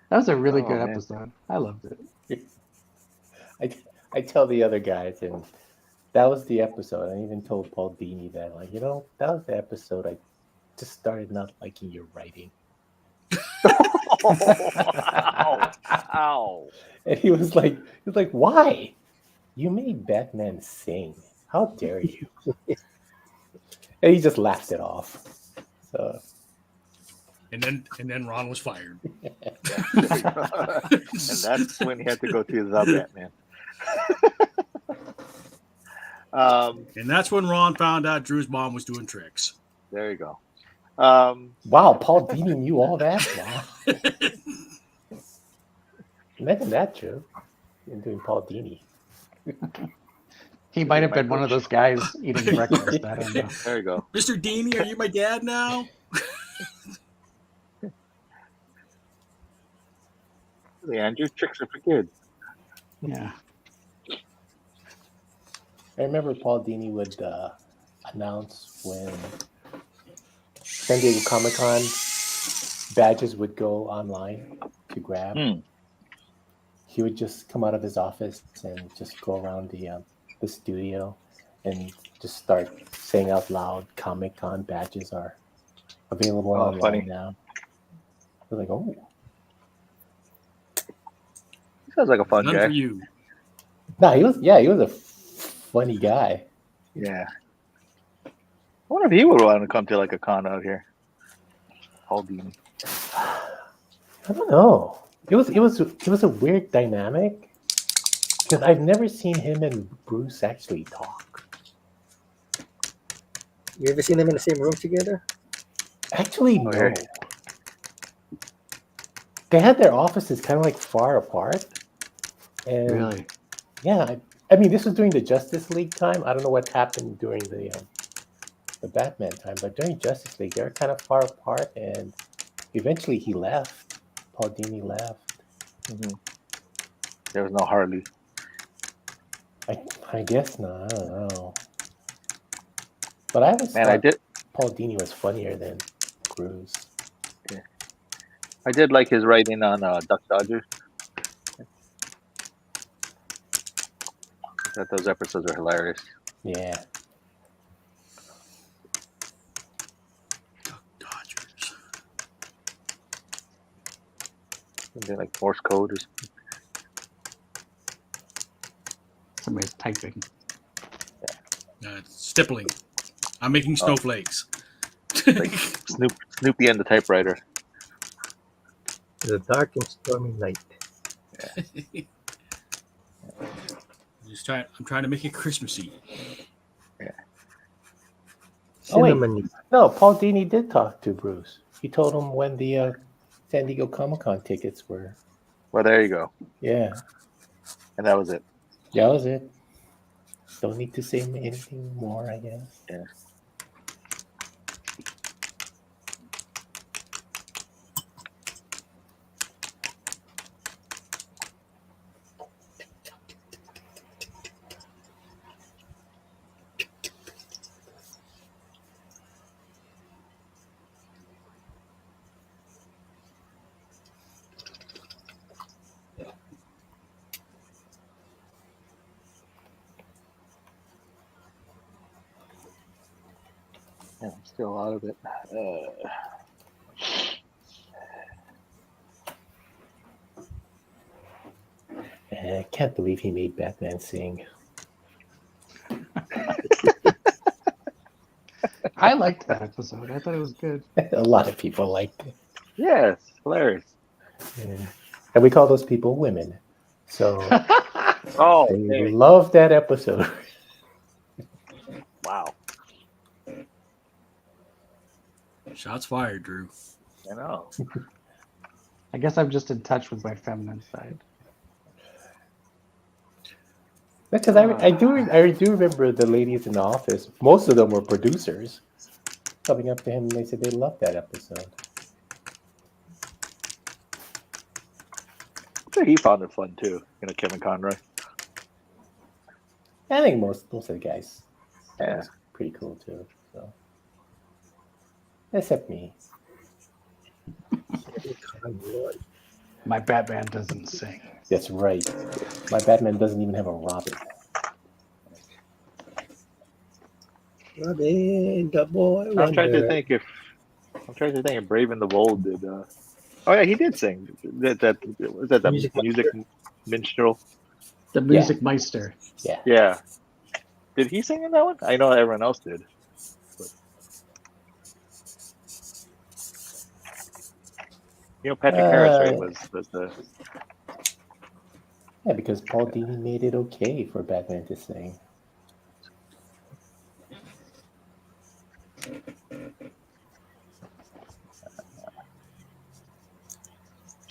That was a really good episode. I loved it. I tell the other guys, and that was the episode. I even told Paul Dini that, like, that was the episode I just started not liking your writing. Ow. And he was like, why? You made Batman sing. How dare you? And he just laughed it off. So. And then Ron was fired. And that's when he had to go to the Batman. And that's when Ron found out Drew's mom was doing tricks. There you go. Wow, Paul Dini knew all that. Wow. Imagine that, Drew. You're doing Paul Dini. He might have been one of those guys eating breakfast. I don't know. There you go. Mr. Dini, are you my dad now? The Andrew tricks are for kids. Yeah. I remember Paul Dini would announce when San Diego Comic-Con badges would go online to grab. He would just come out of his office and just go around the studio and just start saying out loud, Comic-Con badges are available online now. I was like, oh. Sounds like a fun None guy. for you. No, he was a funny guy. Yeah. I wonder if he would want to come to like a con out here. Paul Dini. I don't know. It was a weird dynamic because I've never seen him and Bruce actually talk. You ever seen them in the same room together? Actually, no. They had their offices kind of like far apart. And Really? Yeah, I mean, this was during the Justice League time. I don't know what happened during the Batman time, but during Justice League, they were kind of far apart, and eventually he left. Paul Dini left. Mm-hmm. There was no Harley. I guess not. I don't know. But I always thought Paul Dini was funnier than Cruz. Yeah. I did like his writing on Duck Dodgers. I thought those episodes are hilarious. Yeah. Duck Dodgers. Something like Morse code. Somebody's typing. Stippling. I'm making snowflakes. Like Snoopy and the typewriter. The dark and stormy night. Yeah. I'm trying to make it Christmassy. Yeah. Oh, wait. No, Paul Dini did talk to Bruce. He told him when the San Diego Comic-Con tickets were. Well, there you go. Yeah. And that was it. Yeah, that was it. Don't need to say anything more, I guess. Yeah. Yeah, I'm still out of it. I can't believe he made Batman sing. I liked that episode. I thought it was good. A lot of people liked it. Yes, hilarious. Yeah. And we call those people women. So Oh, I dang. love that episode. Wow. Shots fired, Drew. I know. I guess I'm just in touch with my feminine side. Because I do remember the ladies in the office. Most of them were producers coming up to him and they said they loved that episode. I'm sure he found it fun too. Kevin Conroy. I think most of the guys, Yeah. was pretty cool too. So, except me. My Batman doesn't sing. That's right. My Batman doesn't even have a Robin. Robin, the boy. I'm trying to think if Brave and the Bold did. Oh yeah, he did sing. That was that the music minstrel. The Music Meister. Yeah. Yeah. Did he sing in that one? I know everyone else did. But... Patrick Harris, right? Was the. Yeah, because Paul Dini made it okay for Batman to sing.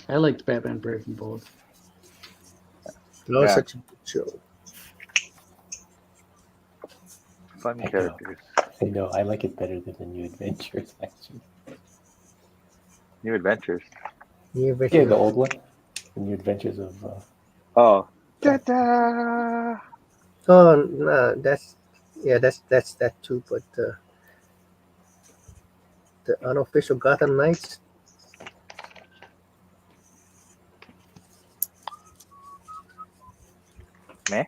I liked Batman Brave and Bold. That was such a good show. Funny characters. I know. I like it better than the New Adventures, actually. New Adventures. New Adventures. Yeah, the old one. The New Adventures of. Oh. Ta-da! Oh no, that's that too. But the unofficial Gotham Knights. Meh.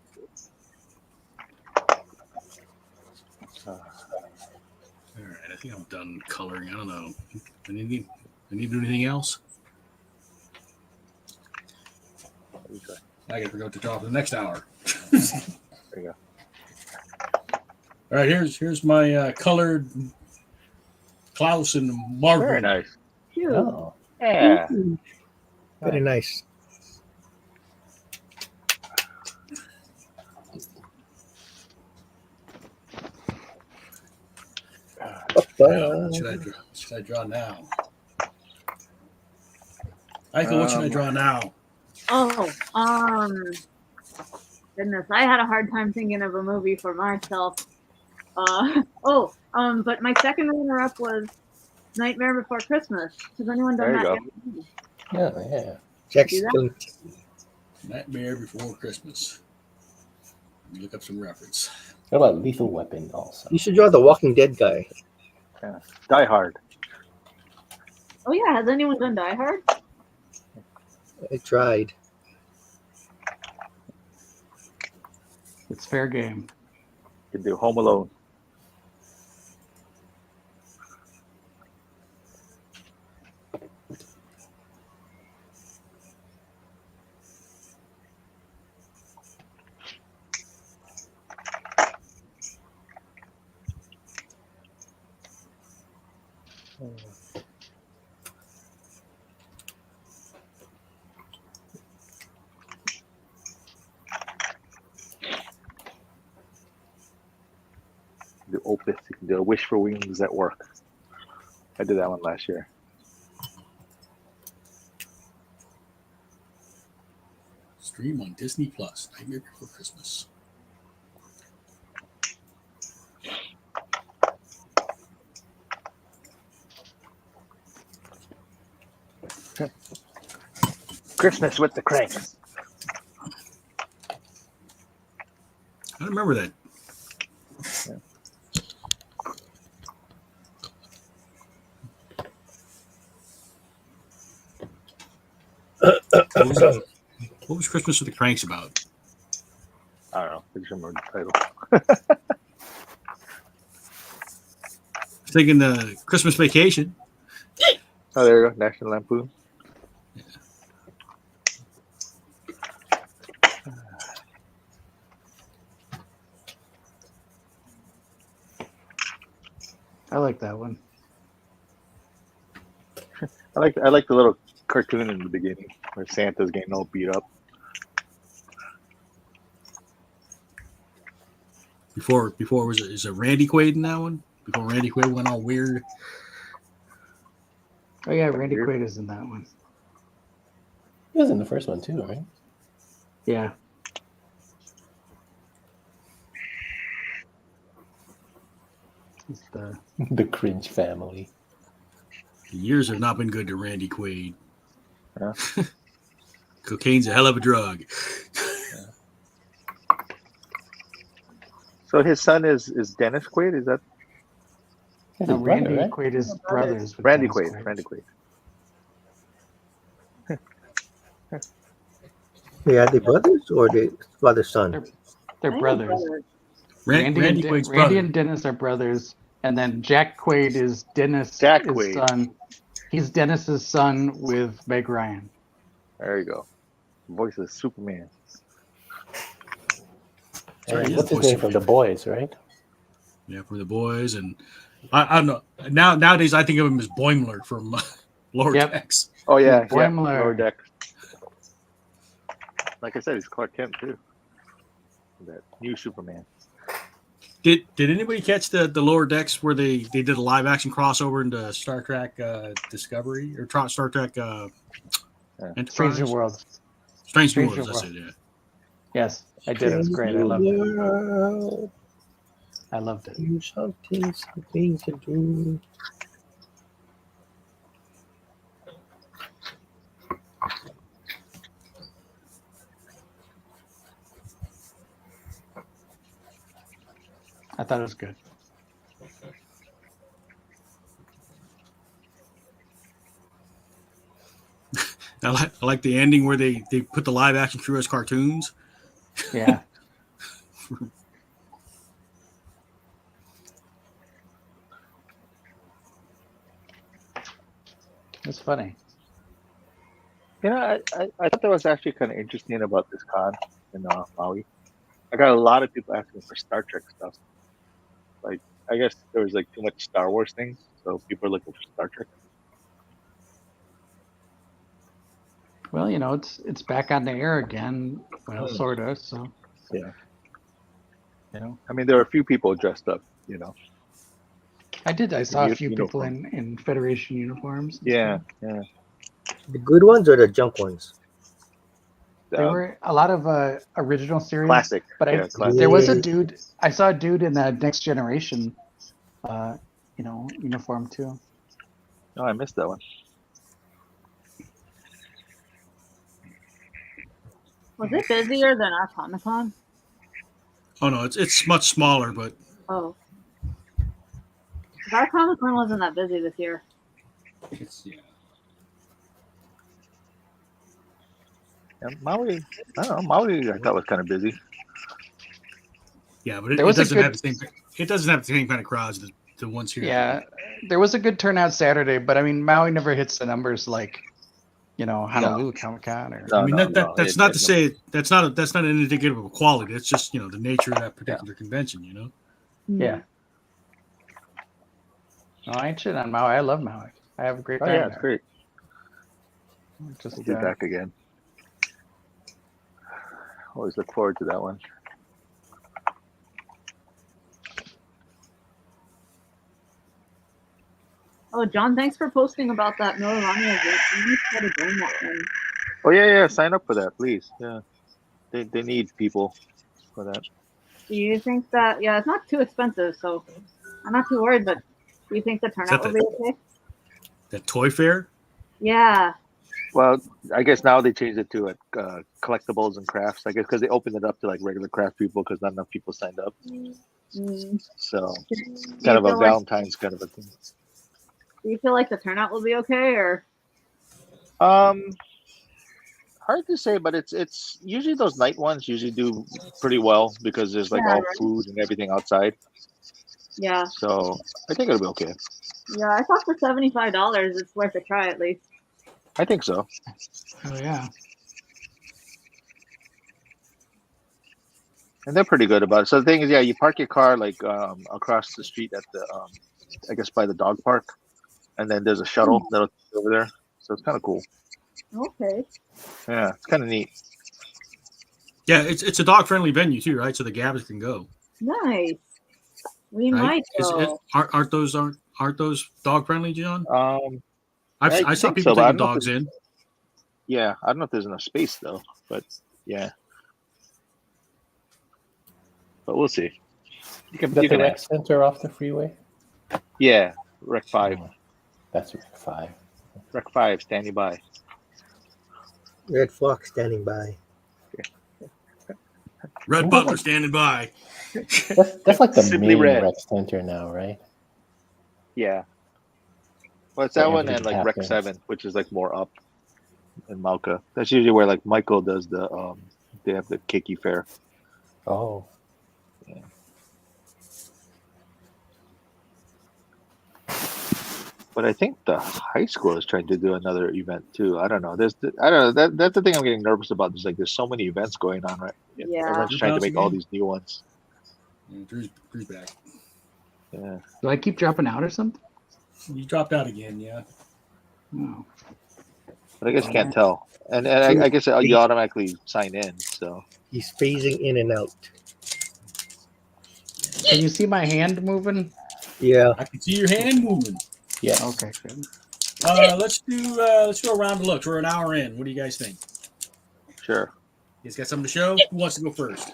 All right, I think I'm done coloring. I don't know. I need to do anything else? I got to go to draw for the next hour. There you go. All right, here's my colored Klaus and Margaret. Very nice. Cute. Oh. Yeah. Very nice. What should I draw now? Aiko, what should I draw now? Oh, goodness, I had a hard time thinking of a movie for myself. But my second runner-up was Nightmare Before Christmas. Has anyone done There that you yet? Oh, yeah. Jack Do that? Skellington. Nightmare Before Christmas. Let me look up some reference. What about Lethal Weapon also? You should draw the Walking Dead guy. Yeah. Die Hard. Oh yeah, has anyone done Die Hard? I tried. It's fair game. You can do Home Alone. The Opus, you can do a Wish for Wings at Work. I did that one last year. Stream on Disney Plus. Nightmare Before Christmas. Christmas with the Cranks. I don't remember that. What was Christmas with the Cranks about? I don't know. I just remember the title. Taking the Christmas vacation. Oh, there you go. National Lampoon. I like that one. I like the little cartoon in the beginning where Santa's getting all beat up. Before is it Randy Quaid in that one? Before Randy Quaid went all weird. Oh yeah, Randy Quaid is in that one. He was in the first one too, right? Yeah. It's The cringe family. The years have not been good to Randy Quaid. Yeah. Cocaine's a hell of a drug. So his son is Dennis Quaid. Is that His no, brother, Randy right? Quaid is brothers with Randy Dennis Quaid? Randy Quaid. Yeah, they brothers or they father son? They're brothers. Randy Quaid's Randy brother. and Dennis are brothers, and then Jack Quaid is Dennis' Jack Quaid. son. He's Dennis's son with Meg Ryan. There you go. Voice of Superman. Sorry, And yeah, what's his voice name of- from The Boys, right? Yeah, from The Boys, and I don't know. Nowadays, I think of him as Boimler from Lower Yep. Decks. Oh yeah, Boimler. Lower Deck. Like I said, he's Clark Kent too. That new Superman. Did anybody catch the Lower Decks where they did a live action crossover into Star Trek Discovery or Star Trek Enterprise? Strange New Worlds. Strange New Strange Worlds. New That's it. Yeah. Yes, I did. It was great. I loved it. World, I loved it. you something to do. I thought it was good. I like the ending where they put the live action crew as cartoons. Yeah. It's funny. You know, I thought that was actually kind of interesting about this con in Maui. I got a lot of people asking for Star Trek stuff. Like, I guess there was like too much Star Wars things, so people are looking for Star Trek. Well, you know, it's back on the air again. Well, sort of. So. Yeah. You know. I mean, there are a few people dressed up. You know. I did. I saw a few Uniform. people in Federation uniforms. Yeah, yeah. The good ones or the junk ones? There were a lot of original series. Classic. But Yeah, classic. there was a dude. I saw a dude in the Next Generation, uniform too. Oh, I missed that one. Was it busier than our Comic-Con? Oh no, it's much smaller, but Oh. Our Comic-Con wasn't that busy this year. yeah. Yeah, Maui. I don't know. Maui, I thought was kind of busy. Yeah, but it There was a doesn't good- have the same. It doesn't have the same kind of crowds that the ones here. Yeah, there was a good turnout Saturday, but I mean, Maui never hits the numbers like, Honolulu Comic Con or. No, I mean no, that's no, not to say that's not an indicative of quality. It's just the nature of that particular convention. Yeah. No, I ain't shit on Maui. I love Maui. I have a great Oh time yeah, it's there. great. Just We'll be back again. Always look forward to that one. Oh, John, thanks for posting about that Murakami event. I need to try to join that one. Oh yeah, sign up for that, please. Yeah, they need people for that. Do you think that? Yeah, it's not too expensive, so I'm not too worried. But do you think the turnout will be okay? That toy fair. Yeah. Well, I guess now they changed it to collectibles and crafts. I guess because they opened it up to like regular craft people because not enough people signed up. So kind of a Valentine's kind of a thing. Do you feel like the turnout will be okay, or? Hard to say, but it's usually those night ones usually do pretty well because there's like all food and everything outside. Yeah. So I think it'll be okay. Yeah, I thought for $75, it's worth a try at least. I think so. Oh yeah. And they're pretty good about it. So the thing is, yeah, you park your car like across the street at the I guess by the dog park, and then there's a shuttle that'll take over there. So it's kind of cool. Okay. Yeah, it's kind of neat. Yeah, it's a dog friendly venue too, right? So the gabbers can go. Nice. We Right? might go. Aren't those dog friendly, John? I saw think people so, but I taking don't know if dogs in. Yeah, I don't know if there's enough space though, but yeah. But we'll see. You Is that the can rec ask. center off the freeway? Yeah, Rec 5. Oh, that's Rec 5. Rec 5 standing by. Red Fox standing by. Red Butler standing by. That's like the Simply main Red. rec center now, right? Yeah. Well, it's Where that one and everything like Rec happens. 7, which is like more up in Malka. That's usually where like Michael does the they have the Keiki fair. Oh. Yeah. But I think the high school is trying to do another event too. I don't know. I don't know. That's the thing I'm getting nervous about. There's so many events going on, right? Yeah. Everyone's trying to make all these new ones. Yeah, Drew's back. Yeah. Do I keep dropping out or something? You dropped out again, yeah. No. But I guess you can't tell. And I guess you automatically sign in. So He's phasing in and out. Can you see my hand moving? Yeah. I can see your hand moving. Yes. Okay, good. Let's do a round of looks. We're an hour in. What do you guys think? sure. You guys got something to show? Who wants to go first?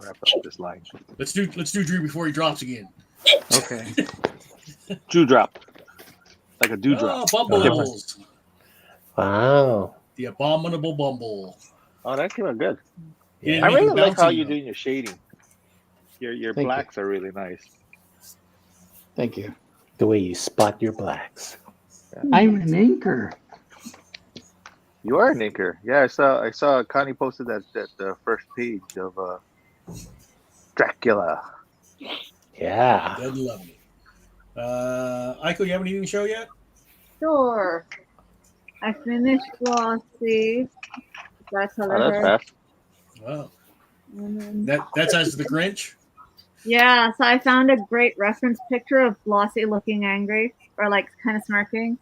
Wrap up this line. Let's do Drew before he drops again. Okay. Dewdrop. Like a dewdrop. Oh, Bumbles. Wow. The abominable Bumble. Oh, that came out good. Yeah. I really like how bouncy, you're though. doing your shading. Your Thank blacks are really nice. Thank you. The way you spot your blacks. I'm an anchor. You are an inker. Yeah, I saw Connie posted that the first page of Dracula. Yeah. Dead lovely. Aiko, you have anything to show yet? Sure. I finished Glossy. That's Oh, that's fast. Wow. And That's as the Grinch. yeah, so I found a great reference picture of Glossy looking angry or like kind of smirking.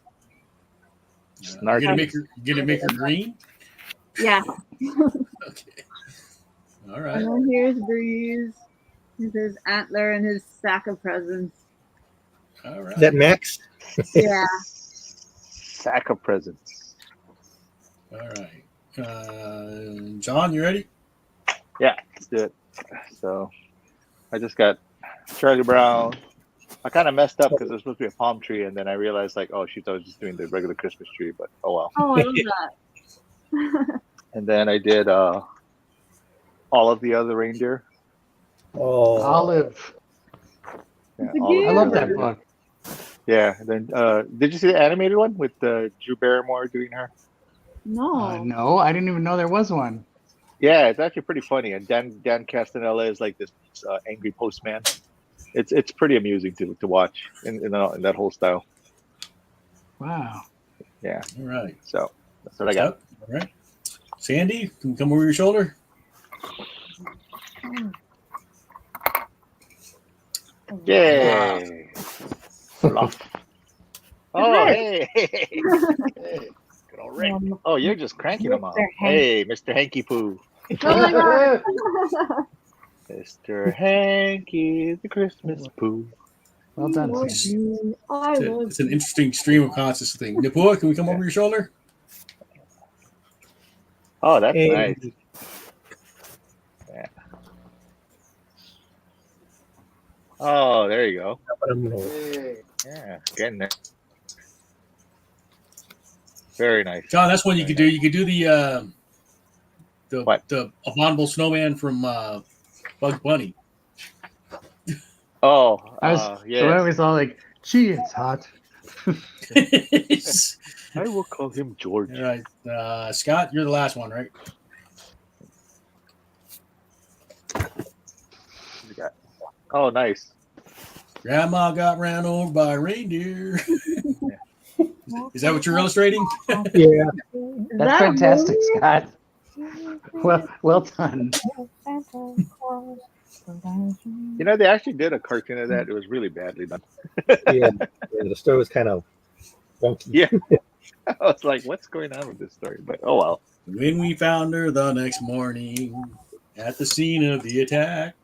You Snarky. gonna make her green? Yeah. Okay. All right. And then here's Breeze. Here's his antler and his sack of presents. All right. Is that Max? Yeah. Sack of presents. All right. John, you ready? Yeah, let's do it. So, I just got Charlie Brown. I kind of messed up because it was supposed to be a palm tree, and then I realized, like, oh, shoot, I was just doing the regular Christmas tree, but oh well. Oh, I love that. And then I did all of the other reindeer. Oh, Olive. Yeah, It's a all of I the love other that reindeer. book. Yeah. And then, did you see the animated one with Drew Barrymore doing her? No. No, I didn't even know there was one. Yeah, it's actually pretty funny. And Dan Castanella is like this angry postman. It's pretty amusing to watch in that whole style. Wow. Yeah. All right. So that's what I got. All right. Sandy, can you come over your shoulder? Yay! Fluff. Oh, hey. Good old Rick. Oh, you're just cranking them out. Hey, Mr. Hanky Poo. Mr. Hanky, the Christmas Poo. Well done, Love Sandy. you. I love It's an interesting stream of consciousness thing. Napua, can we come over your shoulder? Oh, that's Hey. nice. Yeah. Oh, there you go. Yeah, getting there. Very nice. John, that's one you could do. You could do What? the abominable snowman from Bugs Bunny. Oh, I was yeah. all like, gee, it's hot. I will call him George. All right, Scott, you're the last one, right? Oh, nice. Grandma got ran over by a reindeer. Is that what you're illustrating? yeah. That's fantastic, Scott. Well done. You know, they actually did a cartoon of that. It was really badly done. Yeah. The story was kind of wonky. Yeah. I was like, what's going on with this story? But oh well. When we found her the next morning at the scene of the attack.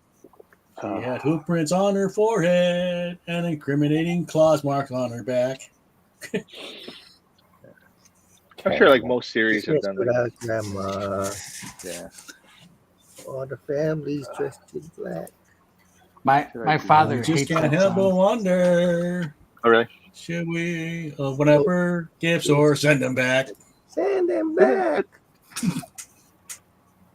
She had hoof prints on her forehead and incriminating claws marks on her back. I'm sure like most series have Christmas done like without grandma. yeah. All the families dressed in black. My father You just hates can't that help but song. wonder. Oh really? Should we whatever gifts or send them back? Send them back.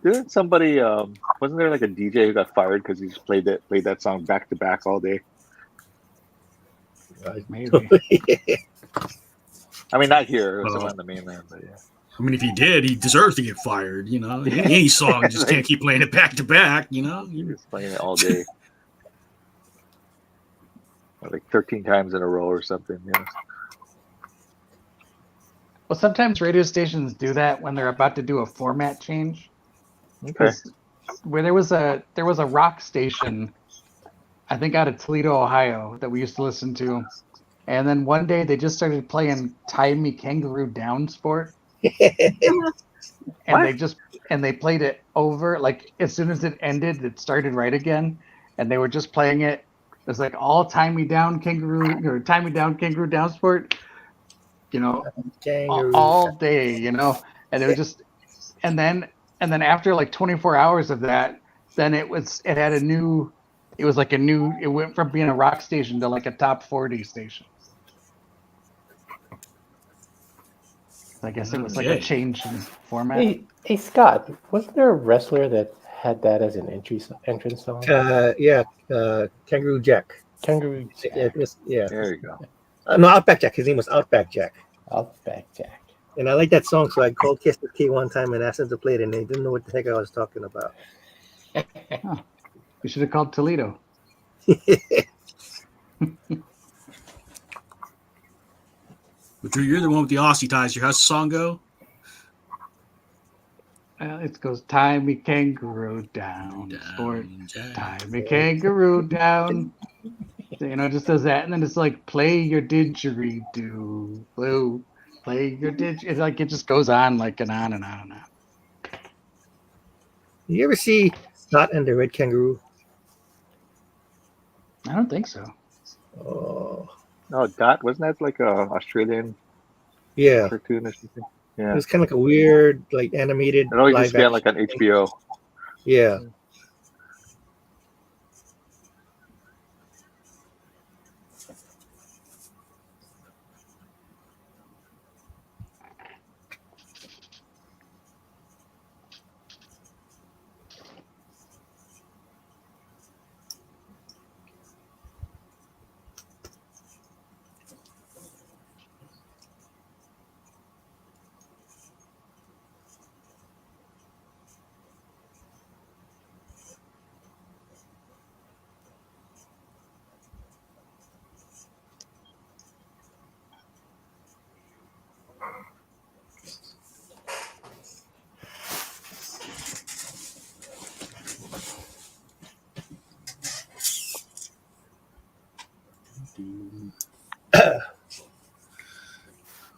Didn't somebody wasn't there like a DJ who got fired because he just played that song back to back all day? Maybe. I mean, not here. It was Well, somewhere on the mainland, but yeah. I mean, if he did, he deserves to get fired. You know, any song you just Like- can't keep playing it back to back. You know, He was playing it all day, like 13 times in a row or something. You know? Well, sometimes radio stations do that when they're about to do a format change. Okay. Where there was a rock station, I think out of Toledo, Ohio, that we used to listen to, and then one day they just started playing "Tie Me Kangaroo Down" sport, and they played it over. Like as soon as it ended, it started right again, and they were just playing it. It was like all "Tie Me Down Kangaroo" or "Tie Me Down Kangaroo Down" sport, you know, Kangaroo. all day, you know, and it was just, and then after like 24 hours of that, then it was like a new, it went from being a rock station to like a top 40 station. I guess it was like a change in format. Hey Scott, wasn't there a wrestler that had that as an entrance song? Kangaroo Jack. Kangaroo Jack. Yeah. There you go. No, Outback Jack. His name was Outback Jack. Outback Jack. And I like that song, so I called KSFK one time and asked them to play it, and they didn't know what the heck I was talking about. Huh. You should have called Toledo. But Drew, you're the one with the Aussie ties. How's the song go? It goes, tie me kangaroo down, sport. Jack. Tie me kangaroo down. You know, it just does that, and then it's like, play your didgeridoo, blue. Play your It's like it just goes on like and on and on and on. You ever see Dot and the Red Kangaroo? I don't think so. Oh, No, Dot, wasn't that like a Australian yeah. cartoon or something? It Yeah. was kind of like a weird, like animated. I know it live used to be on action. like on HBO. Yeah.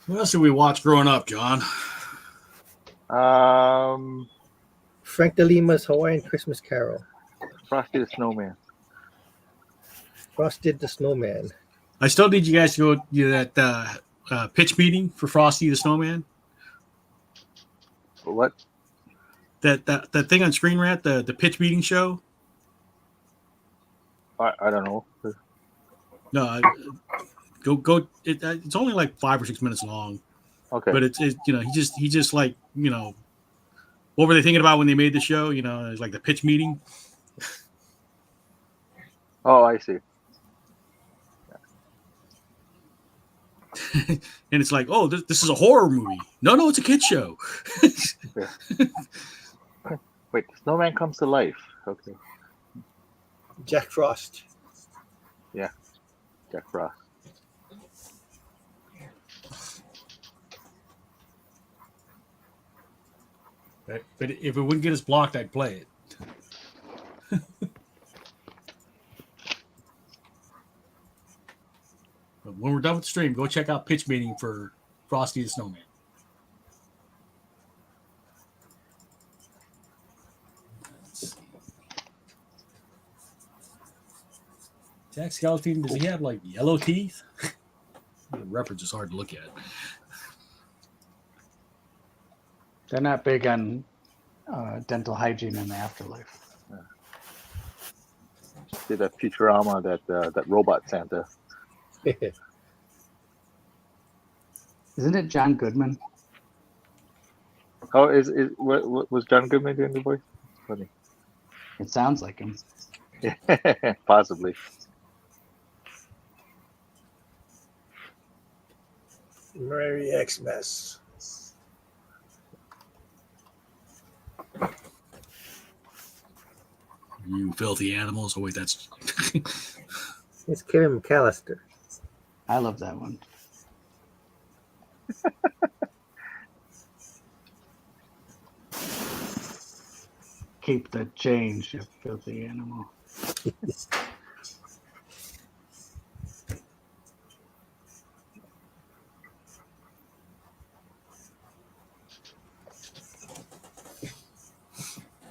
What else did we watch growing up, John? Frank DeLima's Hawaiian Christmas Carol. Frosty the Snowman. Frosted the Snowman. I still need you guys to go to that pitch meeting for Frosty the Snowman. What? That thing on Screen Rant, the pitch meeting show. I don't know. No, go. It's only like 5 or 6 minutes long. Okay. But it's you know, he just like, you know, what were they thinking about when they made the show? You know, it's like the pitch meeting. Oh, I see. And it's like, oh, this is a horror movie. No, it's a kid show. Wait, the snowman comes to life. Okay. Jack Frost. Yeah. Jack Frost. But if it wouldn't get us blocked, I'd play it. But when we're done with the stream, go check out pitch meeting for Frosty the Snowman. Let's see. Jack Skellington, does he have like yellow teeth? The reference is hard to look at. They're not big on dental hygiene in the afterlife. Did a Futurama that robot Santa. Isn't it John Goodman? Oh, what was John Goodman doing the voice? Funny. It sounds like him. Possibly. Merry Xmas. You filthy animals. Oh, wait, that's. It's Kevin McAllister. I love that one. Keep the change, you filthy animal.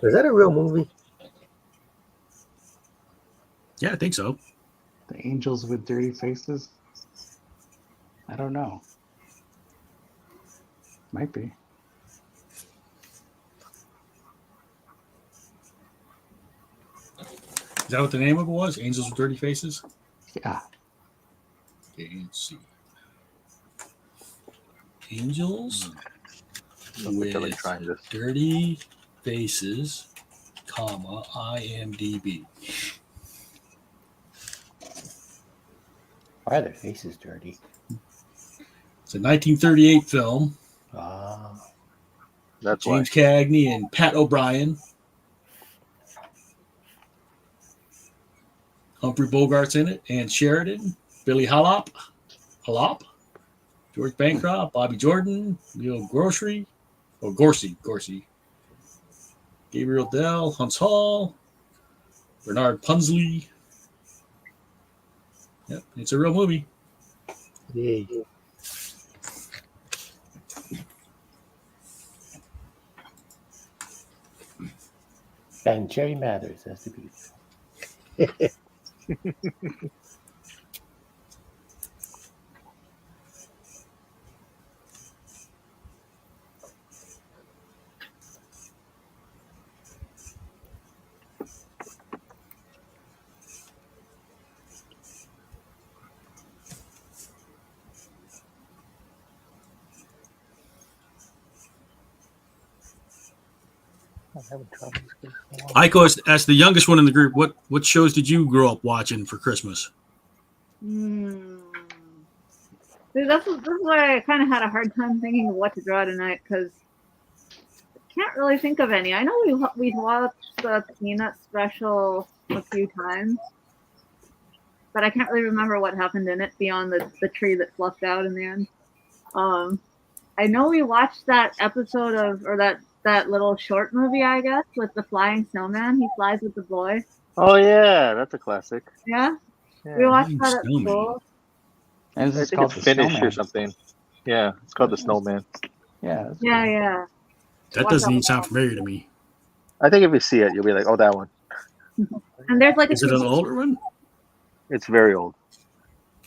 Is that a real movie? Yeah, I think so. The angels with dirty faces? I don't know. Might be. Is that what the name of it was? Angels with Dirty Faces? Yeah. Okay, let's see. Angels Really with trying this. Dirty Faces, comma, IMDb. Why are their faces dirty? It's a 1938 film. That's James Cagney and Pat O'Brien. Humphrey Bogart's in it, and Sheridan, Billy Hallop, George Bancroft, Bobby Jordan, Neil Gorsey, Gabriel Dell, Hunts Hall, Bernard Punsley. Yep, it's a real movie. Yay. And Jerry Mathers as the beat. Aiko, as the youngest one in the group, what shows did you grow up watching for Christmas? See, this is why I kind of had a hard time thinking of what to draw tonight, because I can't really think of any. I know we've watched the Peanut special a few times, but I can't really remember what happened in it beyond the tree that fluffed out in the end. I know we watched that episode or that little short movie, I guess, with the flying snowman. He flies with the boy. Oh yeah, that's a classic. Yeah, Yeah. we watched that at Snowman. school. And I this is think called it's the Finnish Snowman. or something. Yeah, it's called the Snowman. Yeah. that's Yeah, good. yeah. That doesn't even sound familiar to me. I think if you see it, you'll be like, "Oh, that one." And there's like Is it an older one? It's very old.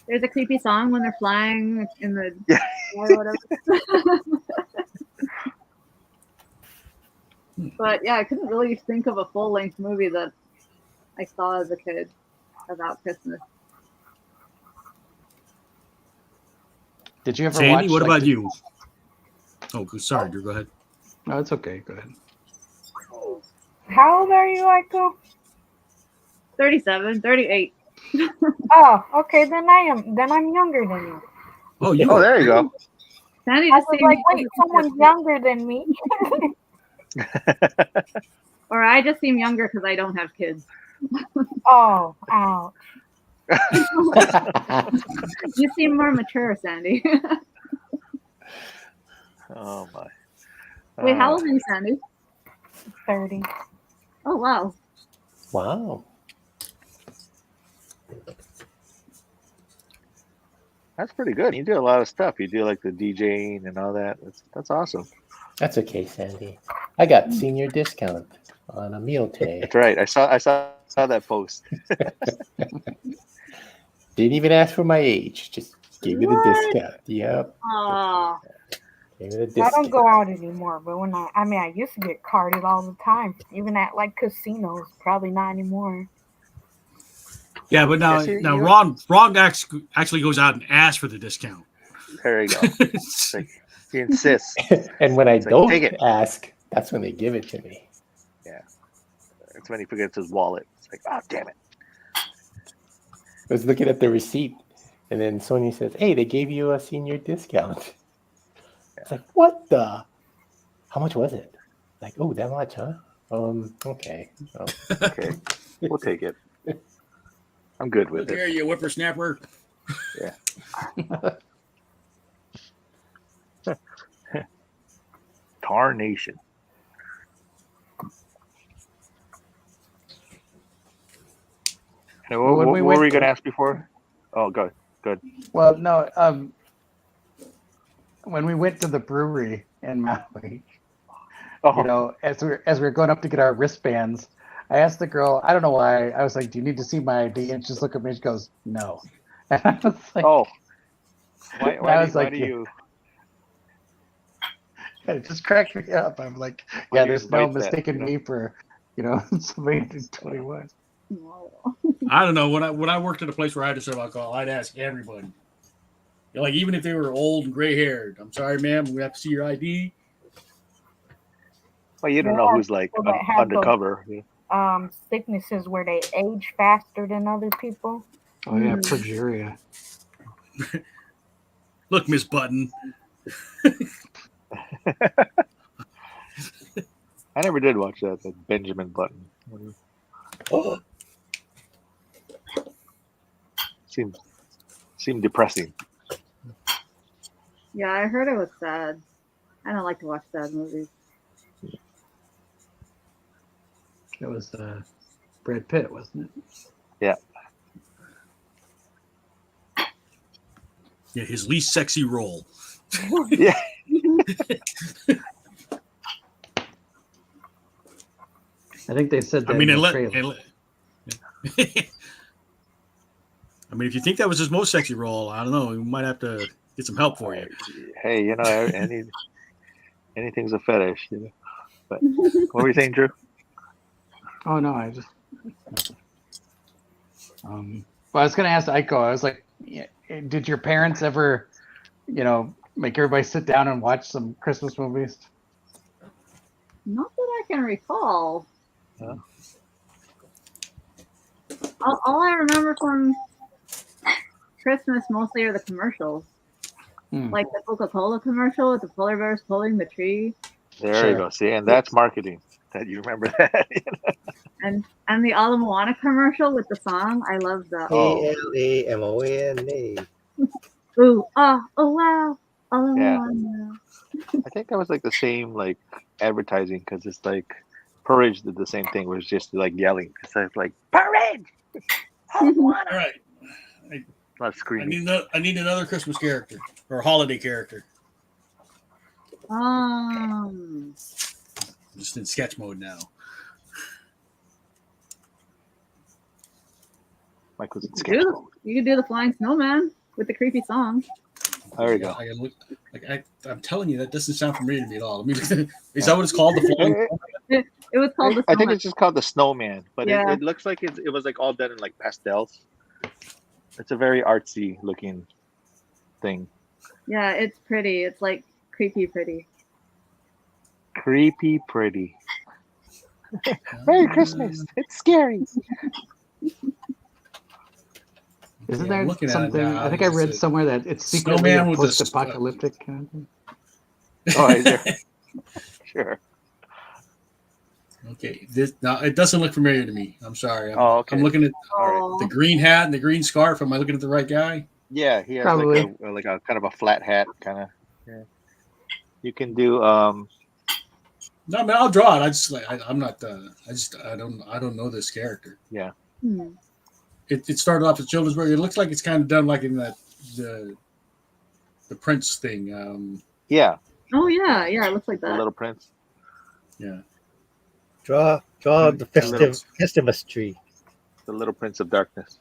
there's a creepy song when they're flying in the Yeah. or whatever. But yeah, I couldn't really think of a full length movie that I saw as a kid about Christmas. Did you ever Sandy, watch? what like, about the- you? Oh, sorry, Drew, go ahead. No, it's okay. Go ahead. How old are you, Aiko? 37, 38. Oh, okay. Then I'm younger than you. Oh, you. Oh, there you go. Sandy I just was seemed like, wait, someone's younger than me. or I just seem younger because I don't have kids. Oh, ouch. You seem more mature, Sandy. Oh my. Wait, how old are you, Sandy? 30. Oh wow. Wow. That's pretty good. You do a lot of stuff. You do like the DJing and all that. That's awesome. That's okay, Sandy. I got senior discount on a meal today. That's right. I saw that post. Didn't even ask for my age. Just gave me the discount. Yep. Oh, Gave me the I discount. don't go out anymore, but when I used to get carded all the time, even at like casinos. Probably not anymore. Yeah, but now Ron actually goes out and asks for the discount. There you go. Like, he insists. And when I It's like, don't take it. ask, that's when they give it to me. Yeah. It's when he forgets his wallet. It's like, oh, damn it. I was looking at the receipt, and then Sonia says, "Hey, they gave you a senior discount." It's like, what the? How much was it? Like, oh, that much, huh? Okay. Oh. Okay. We'll take it. I'm good with Look here, it. you whippersnapper. Yeah. Tarnation. Hey, what were we going to ask before? Oh, good. Well, no. When we went to the brewery in Maui, you know, as we're going up to get our wristbands, I asked the girl. I don't know why. I was like, "Do you need to see my ID?" And she just looked at me. She goes, "No." And I was like, "Oh, why do you?" It just cracked me up. I'm like, "Yeah, there's no mistaking me for, you know, somebody 21." I don't know. When I worked at a place where I had to serve alcohol, I'd ask everybody. Like, even if they were old and gray haired, I'm sorry, ma'am, we have to see your ID. Well, you don't know who's like undercover. Those, sicknesses where they age faster than other people. Oh yeah, progeria. Look, Miss Button. I never did watch that Benjamin Button. Oh. Seemed depressing. Yeah, I heard it was sad. I don't like to watch sad movies. It was Brad Pitt, wasn't it? Yeah. Yeah, his least sexy role. Yeah. I think they said that. I mean, in the trailer. I mean, if you think that was his most sexy role, I don't know. We might have to get some help for you. Hey, you know, anything's a fetish, you know. But what were you saying, Drew? Oh no, I just. Well, I was gonna ask Aiko. I was like, did your parents ever, you know, make everybody sit down and watch some Christmas movies? Not that I can recall. Huh? All I remember from Christmas mostly are the commercials. Like the Coca-Cola commercial with the polar bears pulling the tree. There you go. See, and that's marketing. That you remember that. And the Ala Moana commercial with the song. I love the ALAMONA. Ooh, oh wow. Ala Moana. I think that was like the same like advertising because it's like Porridge did the same thing where it's just like yelling. It's like Porridge. All right. Not screaming. I need another Christmas character or holiday character. Just in sketch mode now. Michael's in sketch mode. You could do the Flying Snowman with the creepy song. There you go. I'm telling you, that doesn't sound familiar to me at all. I mean, is that what it's called? The Flying Snowman? It was called the Snowman. I think it's just called the Snowman, but it looks like it was like all done in like pastels. It's a very artsy looking thing. Yeah, it's pretty. It's like creepy pretty. Creepy pretty. Merry Christmas. It's scary. Isn't there something? I think I read somewhere that it's secretly a post-apocalyptic kind of thing. Oh, is there? Sure. Okay, now it doesn't look familiar to me. I'm sorry. Okay. I'm looking at the green hat and the green scarf. Am I looking at the right guy? Yeah, he has like a kind of a flat hat, kind of. Yeah. You can do. No, I mean, I'll draw it. I'm not. I don't know this character. Yeah. It started off as children's book. It looks like it's kind of done like in that the Prince thing. Yeah. Oh yeah, it looks like that. The Little Prince. Yeah. Draw the Festivus tree. The Little Prince of Darkness.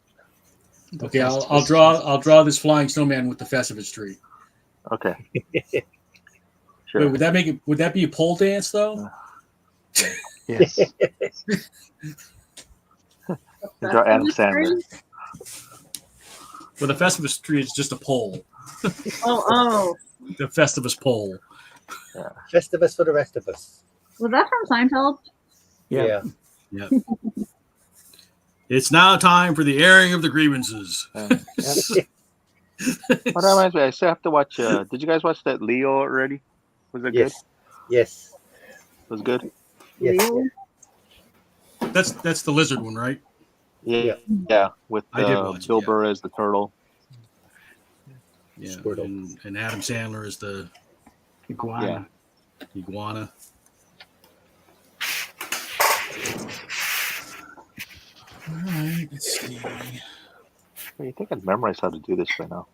Okay, I'll draw this flying snowman with the Festivus tree. Okay. Sure. Wait, would that make it? Would that be a pole dance though? Yes. Draw Adam Sandler. Well, the Festivus tree is just a pole. Oh. The Festivus pole. Yeah. Festivus for the rest of us. Was that from Seinfeld? Yeah. It's now time for the airing of the grievances. What reminds me, I still have to watch. Did you guys watch that Leo already? Was it good? Yes. It was good. Yes. That's the lizard one, right? Yeah. With I did watch Bill it, Burr as the turtle. Yeah, and Adam Sandler is the Iguana. iguana. All right, let's see. I think I'd memorize how to do this by now.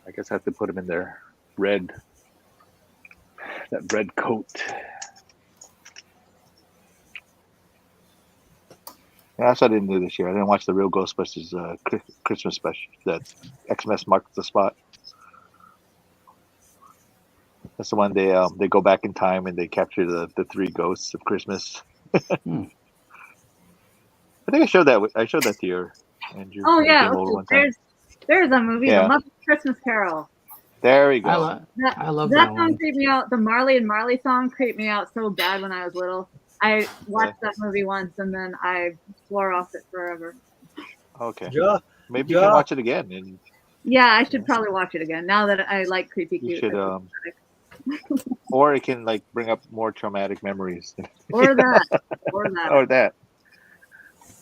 I guess I have to put him in their that red coat. Yeah, that's what I didn't do this year. I didn't watch the real Ghostbusters Christmas special that Xmas Marks the Spot. That's the one they go back in time and they capture the three ghosts of Christmas. I think I showed that to you, Andrew. Oh yeah, there's a movie, The Muppet Christmas Carol. There we go. I love that song. Creeped me out. The Marley and Marley song creeped me out so bad when I was little. I watched that movie once and then I swore off it forever. Okay. Maybe you can watch it again. Yeah, I should probably watch it again now that I like creepy cute. You should, or it can like bring up more traumatic memories. Or that.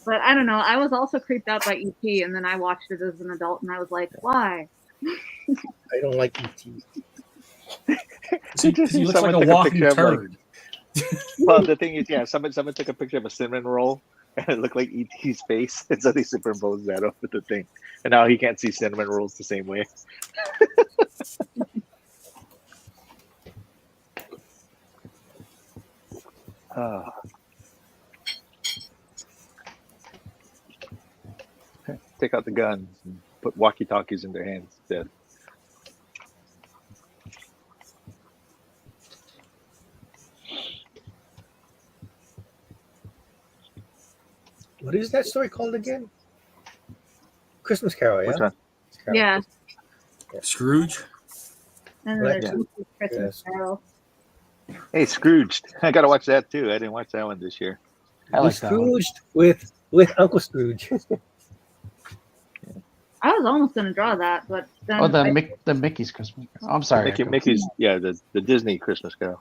But I don't know. I was also creeped out by E.T. and then I watched it as an adult and I was like, why? I don't like E.T. He looks like a walking turd. Well, the thing is, someone took a picture of a cinnamon roll and it looked like E.T.'s face, and so they superimposed that over the thing. And now he can't see cinnamon rolls the same way. Take out the guns and put walkie-talkies in their hands instead. What is that story called again? Christmas Carol, yeah? Which one? Yeah. Scrooge? And then there's Christmas Carol. Hey, Scrooged. I gotta watch that too. I didn't watch that one this year. I like Scrooged with Uncle Scrooge. I was almost gonna draw that, but then the Mickey's Christmas Carol. I'm sorry. Mickey's the Disney Christmas Carol.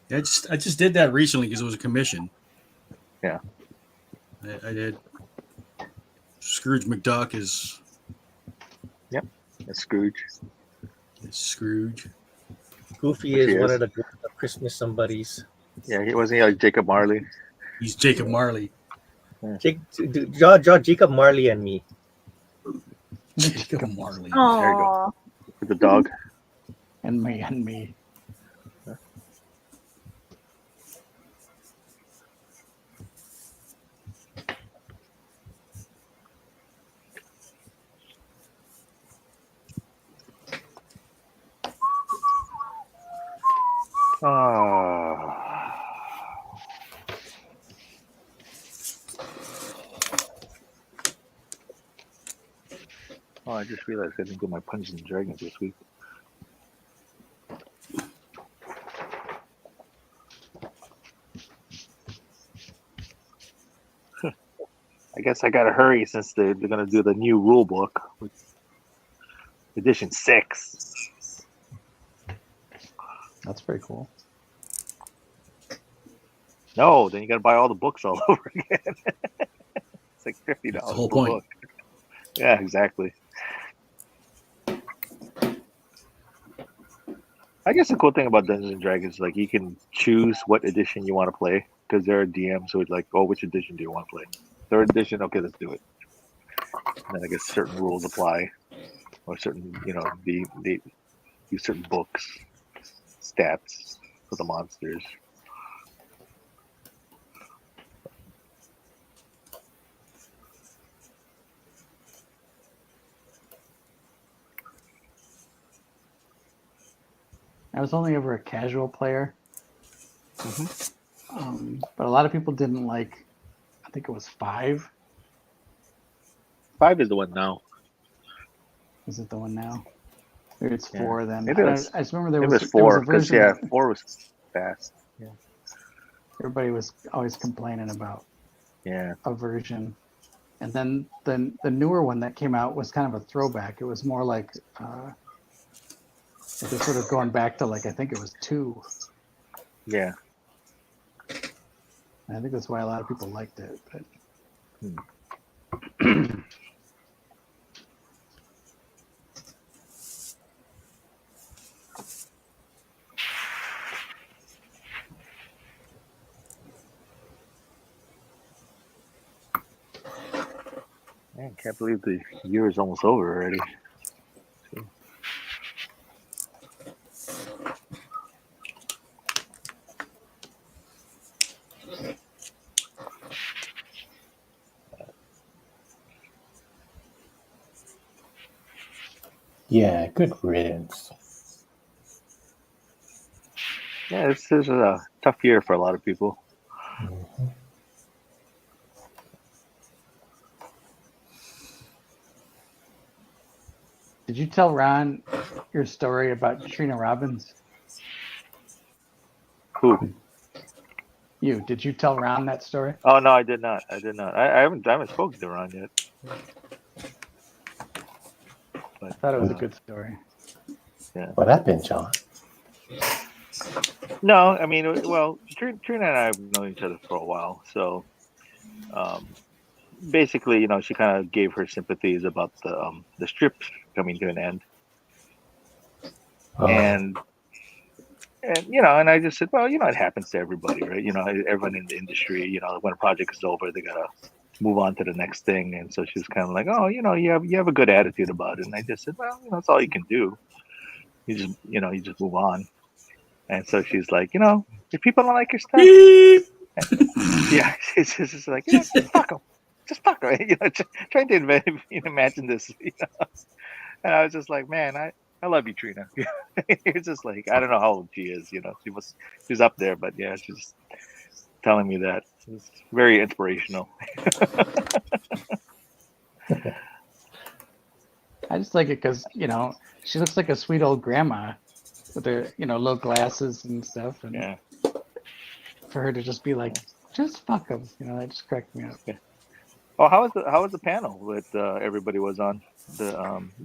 Yeah, I just did that recently because it was a commission. Yeah. I did. Scrooge McDuck is. Yep, that's Scrooge. It's Scrooge. Goofy is one of the Christmas somebodies. Yeah, he wasn't like Jacob Marley. He's Jacob Marley. Draw Jacob Marley and me. Jacob Marley. Aww. There you go. With the dog. And me. Oh, I just realized I didn't do my Dungeons and Dragons this week. I guess I gotta hurry since they're gonna do the new rule book, edition 6. That's pretty cool. No, then you gotta buy all the books all over again. It's like $50 That's the whole per point. book. Yeah, exactly. I guess the cool thing about Dungeons and Dragons is like you can choose what edition you want to play because there are DMs who would like, oh, which edition do you want to play? Third edition, okay, let's do it. And then I guess certain rules apply, or certain they use certain books, stats for the monsters. I was only ever a casual player, but a lot of people didn't like. I think it was 5. 5 is the one now. Is it the one now? Maybe it's 4 then. Maybe I just remember there was 4 a because version. 4 was fast. Yeah. Everybody was always complaining about. Yeah. A version, and then the newer one that came out was kind of a throwback. It was more like they're sort of going back to like I think it was 2. Yeah. And I think that's why a lot of people liked it. But Man, can't believe the year is almost over already. Yeah, good riddance. Yeah, this is a tough year for a lot of people. Mm-hmm. did you tell Ron your story about Trina Robbins? Who? You did you tell Ron that story? Oh no, I did not. I haven't spoken to Ron yet. I thought it was a good story. Yeah. What happened, John? No, I mean, well, Trina and I have known each other for a while, so basically, she kind of gave her sympathies about the strip coming to an end, and and I just said, well, it happens to everybody, right? Everyone in the industry, when a project is over, they gotta move on to the next thing, and so she was kind of like, oh, you have a good attitude about it, and I just said, well, that's all you can do. You just move on. And so she's like, if people don't like your stuff, yeah, she's just like, just fuck them. Just fuck them. Trying to imagine this. And I was just like, man, I love you, Trina. It's just like, I don't know how old she is. She's up there, but yeah, she's just telling me that. It's very inspirational. I just like it because she looks like a sweet old grandma with her low glasses and stuff, and Yeah. for her to just be like, just fuck them, that just cracked me up. Yeah. Oh, how was the panel with everybody was on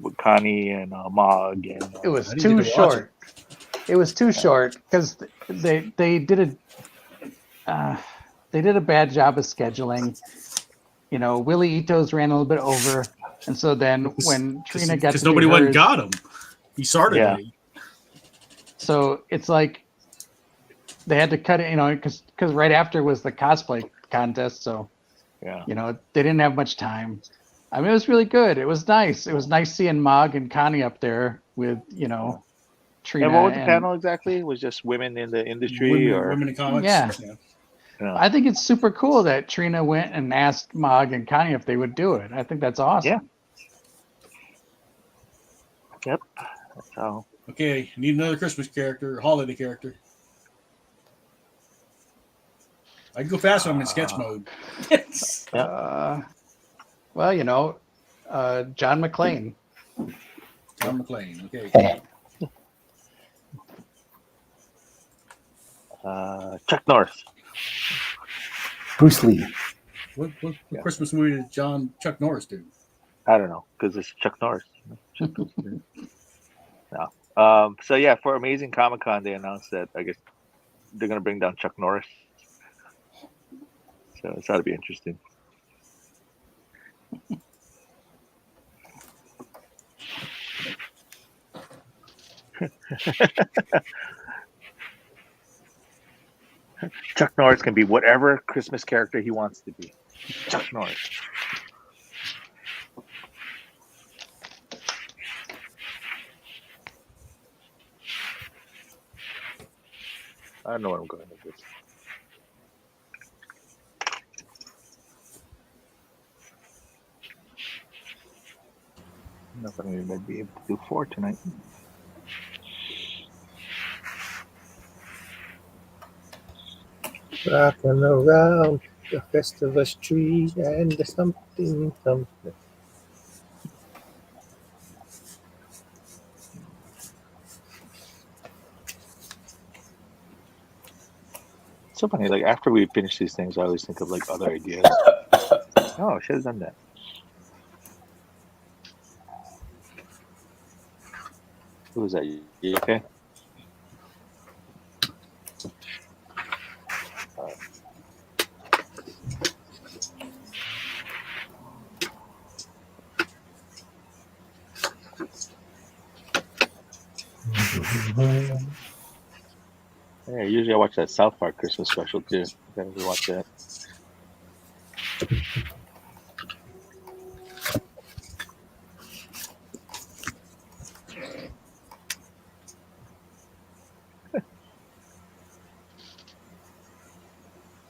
with Connie and Mog and it was too short. It was too short because they did a bad job of scheduling. Willie Ito's ran a little bit over, and so then when Trina got to nobody do went hers, got him. He started it. So it's like they had to cut it, because right after was the cosplay contest, so yeah, they didn't have much time. I mean, it was really good. It was nice. It was nice seeing Mog and Connie up there with Trina. And what was the panel exactly? It was just women in the industry women in comics? Yeah. I think it's super cool that Trina went and asked Mog and Connie if they would do it. I think that's awesome. Yeah. Yep. That's how. Okay, need another Christmas character, holiday character. I can go fast when I'm in sketch mode. Well, John McClane. John McClane. Okay. Chuck Norris. Bruce Lee. What Christmas movie did Chuck Norris do? I don't know, because it's Chuck Norris. No. So yeah, for Amazing Comic-Con, they announced that I guess they're gonna bring down Chuck Norris. So it's got to be interesting. Chuck Norris can be whatever Christmas character he wants to be. Chuck Norris. I don't know what I'm going with this. I don't know if I'm going to be able to do 4 tonight. Rocking around the Festivus tree and the something. It's so funny. Like after we finish these things, I always think of like other ideas. Oh, I should have done that. Who was that? You okay? Yeah, usually I watch that South Park Christmas special too. Gotta watch that.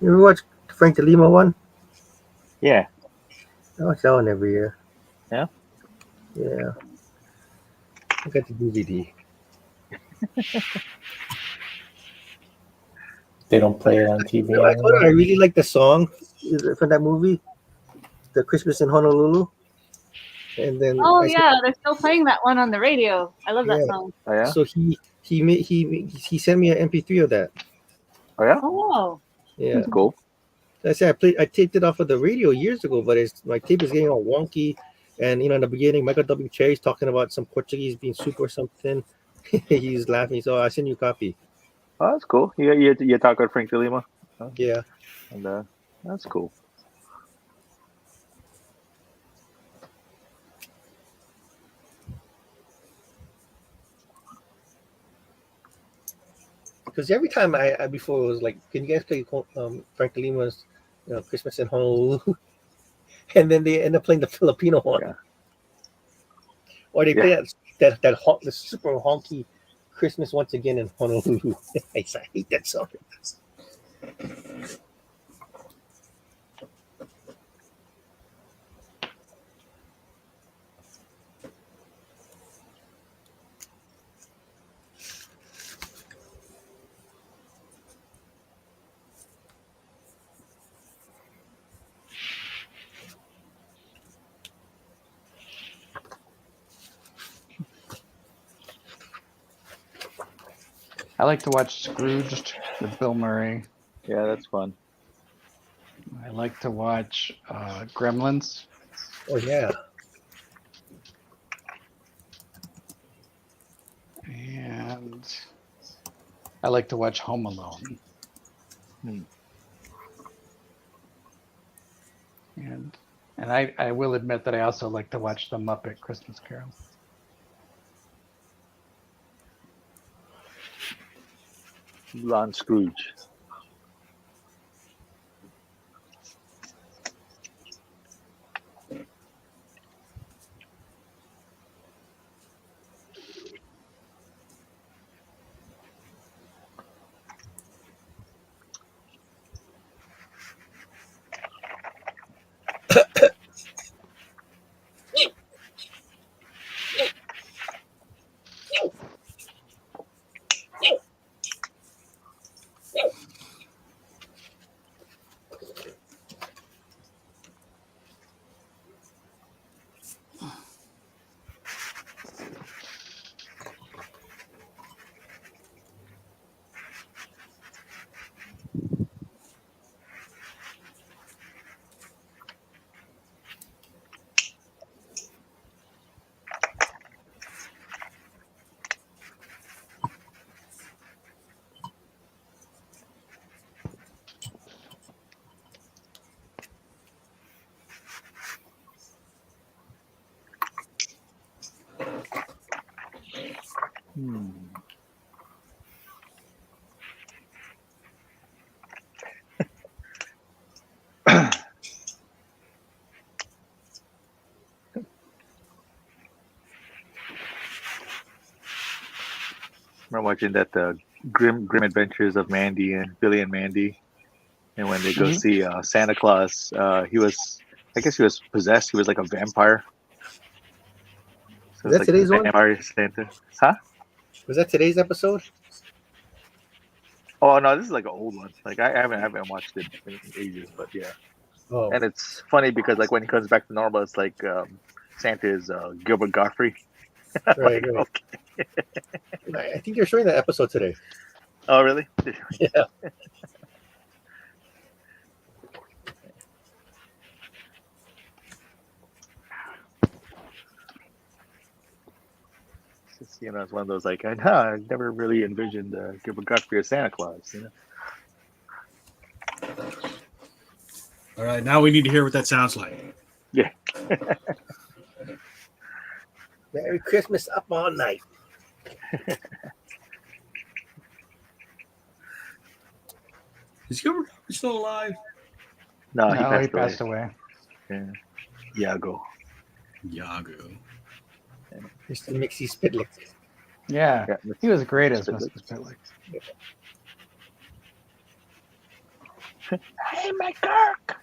You ever watch the Frank DeLima one? Yeah. I watch that one every year. Yeah? Yeah. I got the DVD. They don't play it on TV I told anymore. her I really like the song from that movie, The Christmas in Honolulu. And then Oh yeah, they're still playing that one on the radio. I love that Yeah. song. Oh yeah. So he sent me an MP3 of that. Oh yeah. Oh, Yeah. That's cool. I said I taped it off of the radio years ago, but my tape is getting all wonky. And in the beginning, Michael W. Cherry's talking about some Portuguese being soup or something. He's laughing. So I sent you a copy. Oh, that's cool. You talk about Frank DeLima. Oh, Yeah. and that's cool. Because every time I before it was like, can you guys play Frank DeLima's Christmas in Honolulu? And then they end up playing the Filipino one. Yeah. Or they play the super honky Christmas once again in Honolulu. I hate that song. I like to watch Scrooged with Bill Murray. Yeah, that's fun. I like to watch Gremlins. Oh yeah. And I like to watch Home Alone. And I will admit that I also like to watch The Muppet Christmas Carol. Lon Scrooge. remember watching that the Grim Adventures of Mandy and Billy and Mandy, and when they go see Santa Claus, I guess he was possessed. He was like a vampire. So Is that like today's one? Vampire Santa, huh? Was that today's episode? Oh no, this is like an old one. Like I haven't watched it in ages, but yeah. Oh, And it's funny because like when he comes back to normal, it's like Santa is Gilbert Godfrey. right. Okay. I think you're showing that episode today. Oh really? Yeah. It's, it's one of those like I never really envisioned Gilbert Godfrey as Santa Claus. All right, now we need to hear what that sounds like. Yeah. Merry Christmas up all night. Is Gilbert still alive? No, No, he passed away. Yeah. Iago. Mr. Mixie Spitlick. Yeah, Yeah, he was great as Spitlick. Mr. Spitlick. Hey, my Kirk.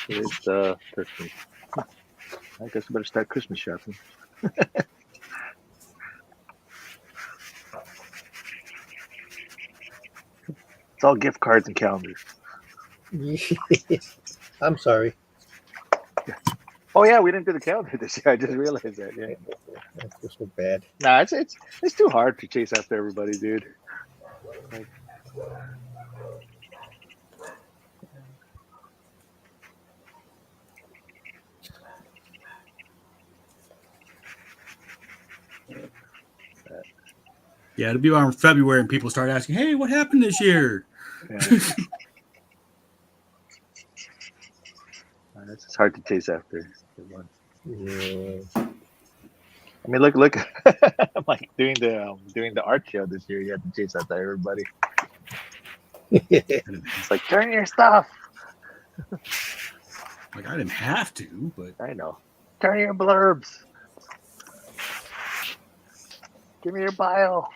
It's 13th. I guess we better start Christmas shopping. It's all gift cards and calendars. I'm sorry. Oh yeah, we didn't do the calendar this year. I just realized that. Yeah. That's so bad. Nah, it's too hard to chase after everybody, dude. Like, Yeah, it'll be around February and people start asking, hey, what happened this year? yeah. It's just hard to chase after. Yeah. I mean, look! Like doing the art show this year, you had to chase after everybody. It's like turn your stuff. Like I didn't have to, but I know. Turn your blurbs. Give me your bio.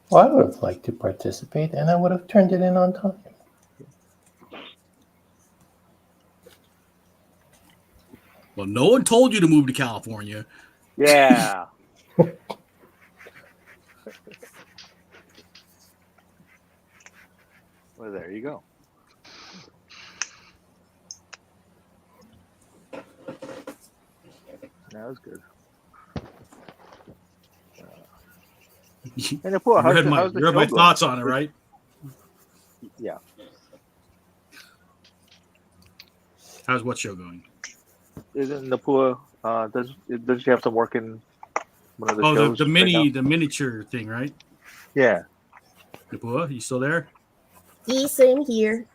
Well, I would have liked to participate, and I would have turned it in on time. well, no one told you to move to California. Yeah. Well, there you go. That was good. And Napua, You read my show thoughts on it, right? Yeah. How's what show going? Isn't Napua? Does she have some work in one of the Oh, shows? the right now? miniature thing, right? Yeah. Napua, you still there? Same here.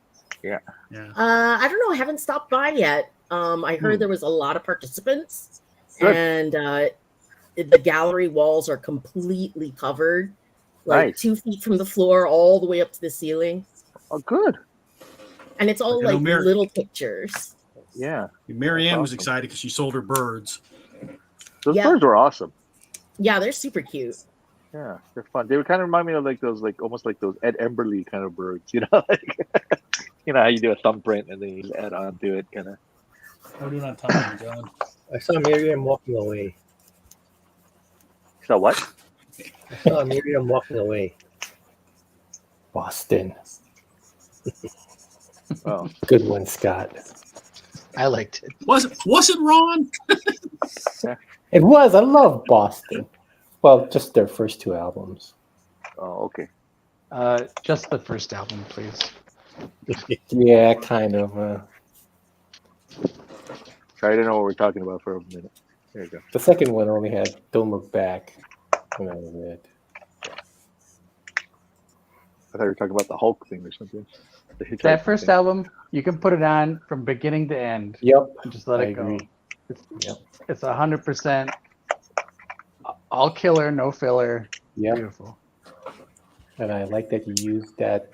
Yeah. Yeah. I don't know. I haven't stopped by yet. I heard there was a lot of participants, Good. and the gallery walls are completely covered, like Nice. 2 feet from the floor all the way up to the ceiling, Oh, good. and it's all Okay, no, like Mary- little pictures. Yeah. Mary Ann was awesome. excited because she sold her birds. Those Yeah. birds were awesome. Yeah, they're super cute. Yeah, they're fun. They would kind of remind me of like those, like almost like those Ed Emberley kind of birds. You know, like how you do a thumbprint and then you add on to it, kind of. How are we doing on time, John? I saw Miriam walking away. So what? I saw Miriam walking away. Boston. Oh, Good one, Scott. I liked it. Was it Ron? It was. I love Boston. Well, just their first two albums. oh, okay. Just the first album, please. Yeah, kind of. Sorry, I don't know what we're talking about for a minute. There you go. The second one only had "Don't Look Back," and that was it. I thought you were talking about the Hulk thing or something. That first album, you can put it on from beginning to end. Yep, and just let I it go. agree. It's 100% all killer, no filler. Yep. Beautiful. And I like that you used that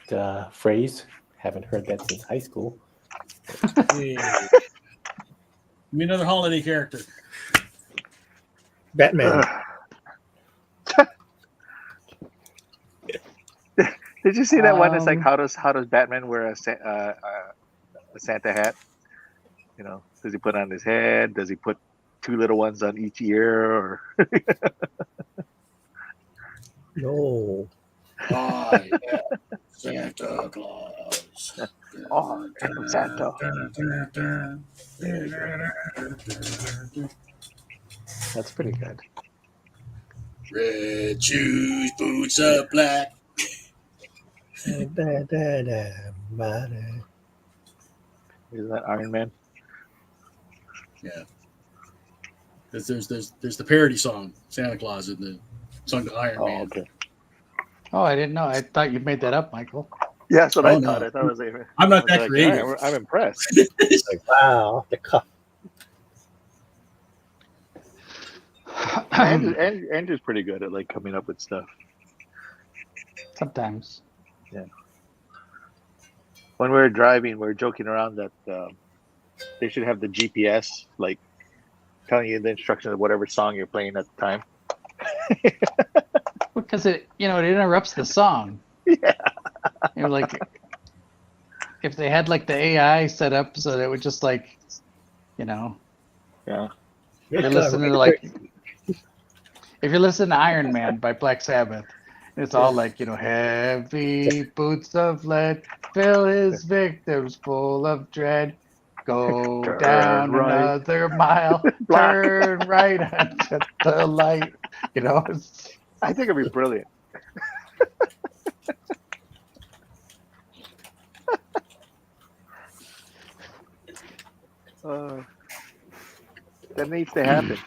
phrase. Haven't heard that since high school. Hey. Give me another holiday character. Batman. Did you see that one? It's like how does Batman wear a Santa hat? You know, does he put it on his head? Does he put two little ones on each ear? Or No. I am Santa Claus. oh, damn Santa! That's pretty good. Red shoes, boots of black. Is that Iron Man? Yeah. There's the parody song, Santa Claus, in the song to Iron Man. Okay. Oh, I didn't know. I thought you made that up, Michael. Yeah, that's what I Oh, thought. no. I thought it was like, I'm not that like, creative. "All right, I'm impressed. Like, wow, off the cuff. Andrew's pretty good at like coming up with stuff. Sometimes. Yeah. When we were driving, we were joking around that they should have the GPS like telling you the instructions of whatever song you're playing at the time. Because it interrupts the song. Yeah. Like if they had like the AI set up so that it would just like, Yeah. you're listening to like, if you're listening to Iron Man by Black Sabbath, it's all like, heavy boots of lead fill his victims full of dread. Go Turn down right. another mile, Black. turn right at the light. I think it'd be brilliant. That needs to happen.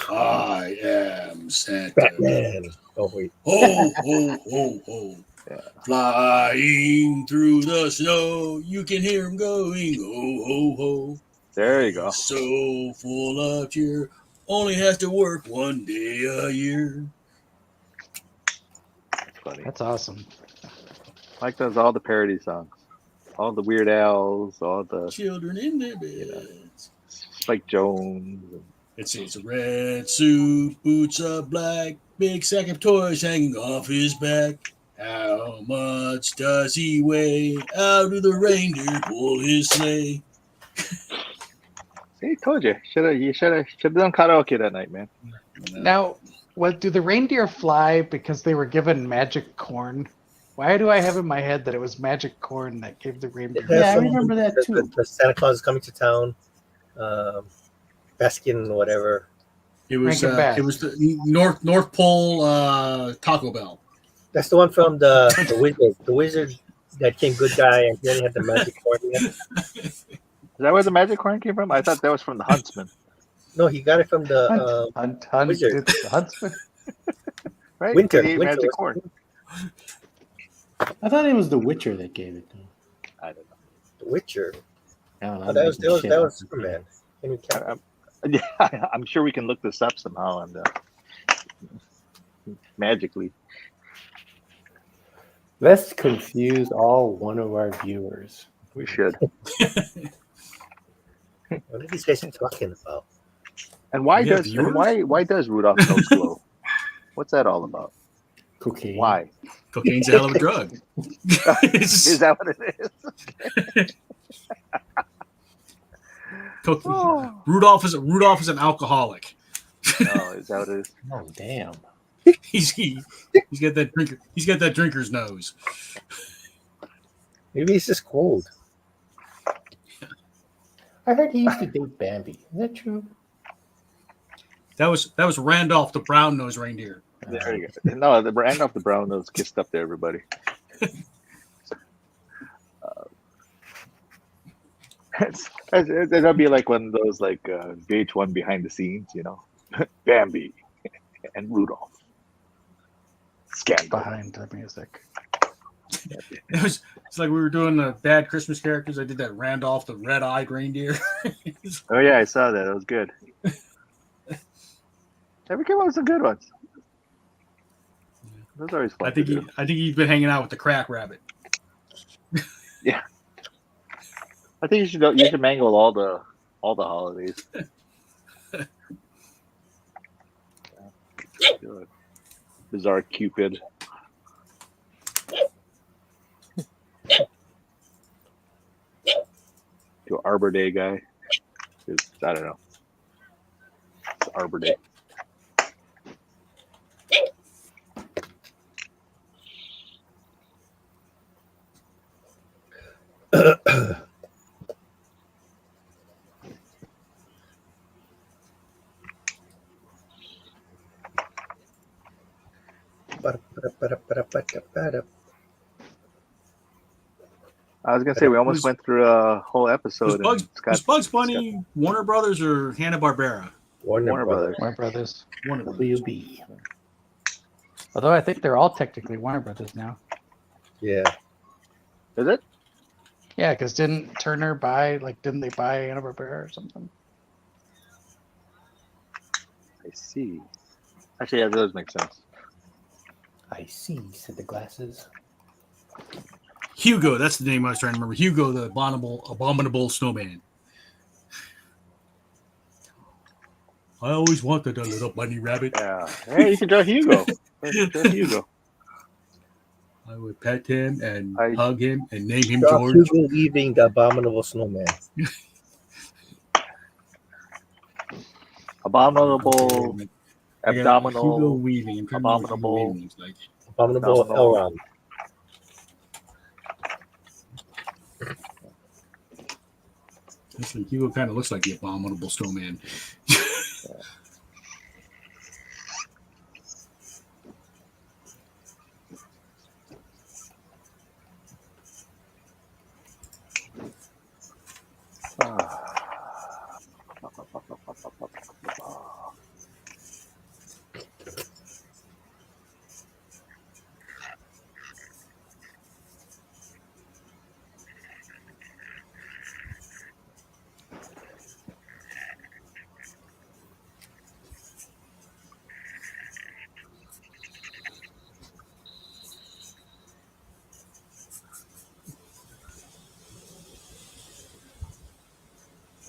I am Santa. Batman. Oh, wait. Ho, ho, ho, ho. Yeah. Flying through the snow, you can hear him going, ho, ho, ho. There you go. So full of cheer, only has to work one day a year. That's funny. That's awesome. Mike does all the parody songs, all the Weird Al's, all the Children in their beds. Spike Jones. It's a red suit, boots of black, big sack of toys hanging off his back. How much does he weigh? How do the reindeer pull his sleigh? See, told you. You should have done karaoke that night, man. Now, do the reindeer fly because they were given magic corn? Why do I have in my head that it was magic corn that gave the reindeer? Yeah, I remember that too. The Santa Claus is coming to town. Baskin, whatever. It was Rankin-Bass. it was the North Pole Taco Bell. That's the one from the wizard. The wizard that came good guy and then he had the magic corn. Is that where the magic corn came from? I thought that was from the Huntsman. No, he got it from the wizard. The huntsman. Right? Winter. He ate Winter magic was- corn. I thought it was The Witcher that gave it. I don't know. The Witcher. I don't know, Oh, that was making shit up. Superman. Henry Cavill. Yeah, I'm sure we can look this up somehow and magically. Let's confuse all one of our viewers. We should. What are these guys talking about? And why Yeah, does viewers? why does Rudolph's nose glow? What's that all about? Cocaine. Why? Cocaine's a hell of a drug. Is that what it is? Rudolph is an alcoholic. Oh, is that what it is? Oh, damn. He's got that drinker. He's got that drinker's nose. Maybe it's just cold. I heard he used to date Bambi. Is that true? That was Randolph the brown-nosed reindeer. There you go. No, the brand of the brown nose kissed up to everybody. It'll be like one of those like VH1 behind the scenes, Bambi and Rudolph. Scandal. Behind the music. It's like we were doing the bad Christmas characters. I did that Randolph the red-eyed reindeer. Oh yeah, I saw that. That was good. Every came up with some good ones. Those are always fun. I think you've been hanging out with the crack rabbit. Yeah. I think you should mangle all the holidays. Good. Bizarre Cupid. To Arbor Day guy. I don't know. It's Arbor Day. I was gonna say we almost went through a whole episode. Was Bugs Bunny Warner Brothers or Hanna-Barbera? Warner Brothers. Warner Brothers. Warner Brothers. WB. Although I think they're all technically Warner Brothers now. Yeah. Is it? Yeah, because didn't Turner didn't they buy Hanna-Barbera or something? I see. Actually, yeah, that does make sense. I see, said the glasses. Hugo, that's the name I was trying to remember. Hugo, the abominable snowman. I always wanted a little bunny rabbit. Yeah. Hey, you can draw Hugo. Draw Hugo. I would pet him and hug him and name him Draw George. Hugo weaving the abominable snowman. Abominable, abdominal, Hugo weaving. abominable, abominable Elrond. Actually, Hugo kind of looks like the abominable snowman.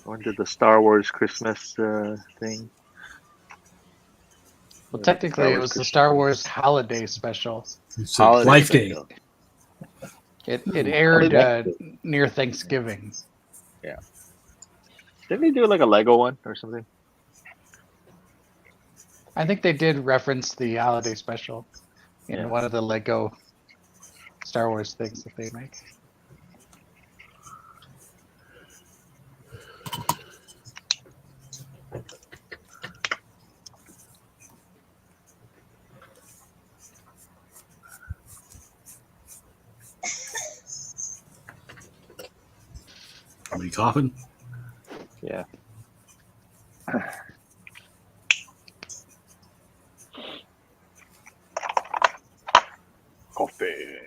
When did the Star Wars Christmas thing? Well, technically, it was the Star Wars Holiday Special. It's a Life Day. It aired near Thanksgiving. Yeah. Didn't they do like a Lego one or something? I think they did reference the Holiday Special in one of the Lego Star Wars things that they make. Are you coughing? Yeah. Coffee.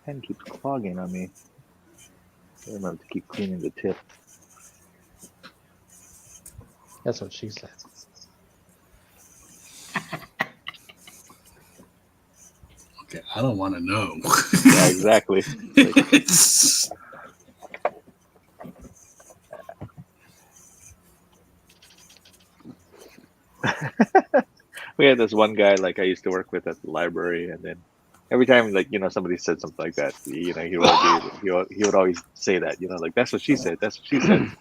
Pen keeps clogging on me. I remember to keep cleaning the tip. That's what she said. Okay, I don't want to know. Yeah, exactly. We had this one guy like I used to work with at the library, and every time like somebody said something like that, he would always say that, like that's what she said. That's what she said.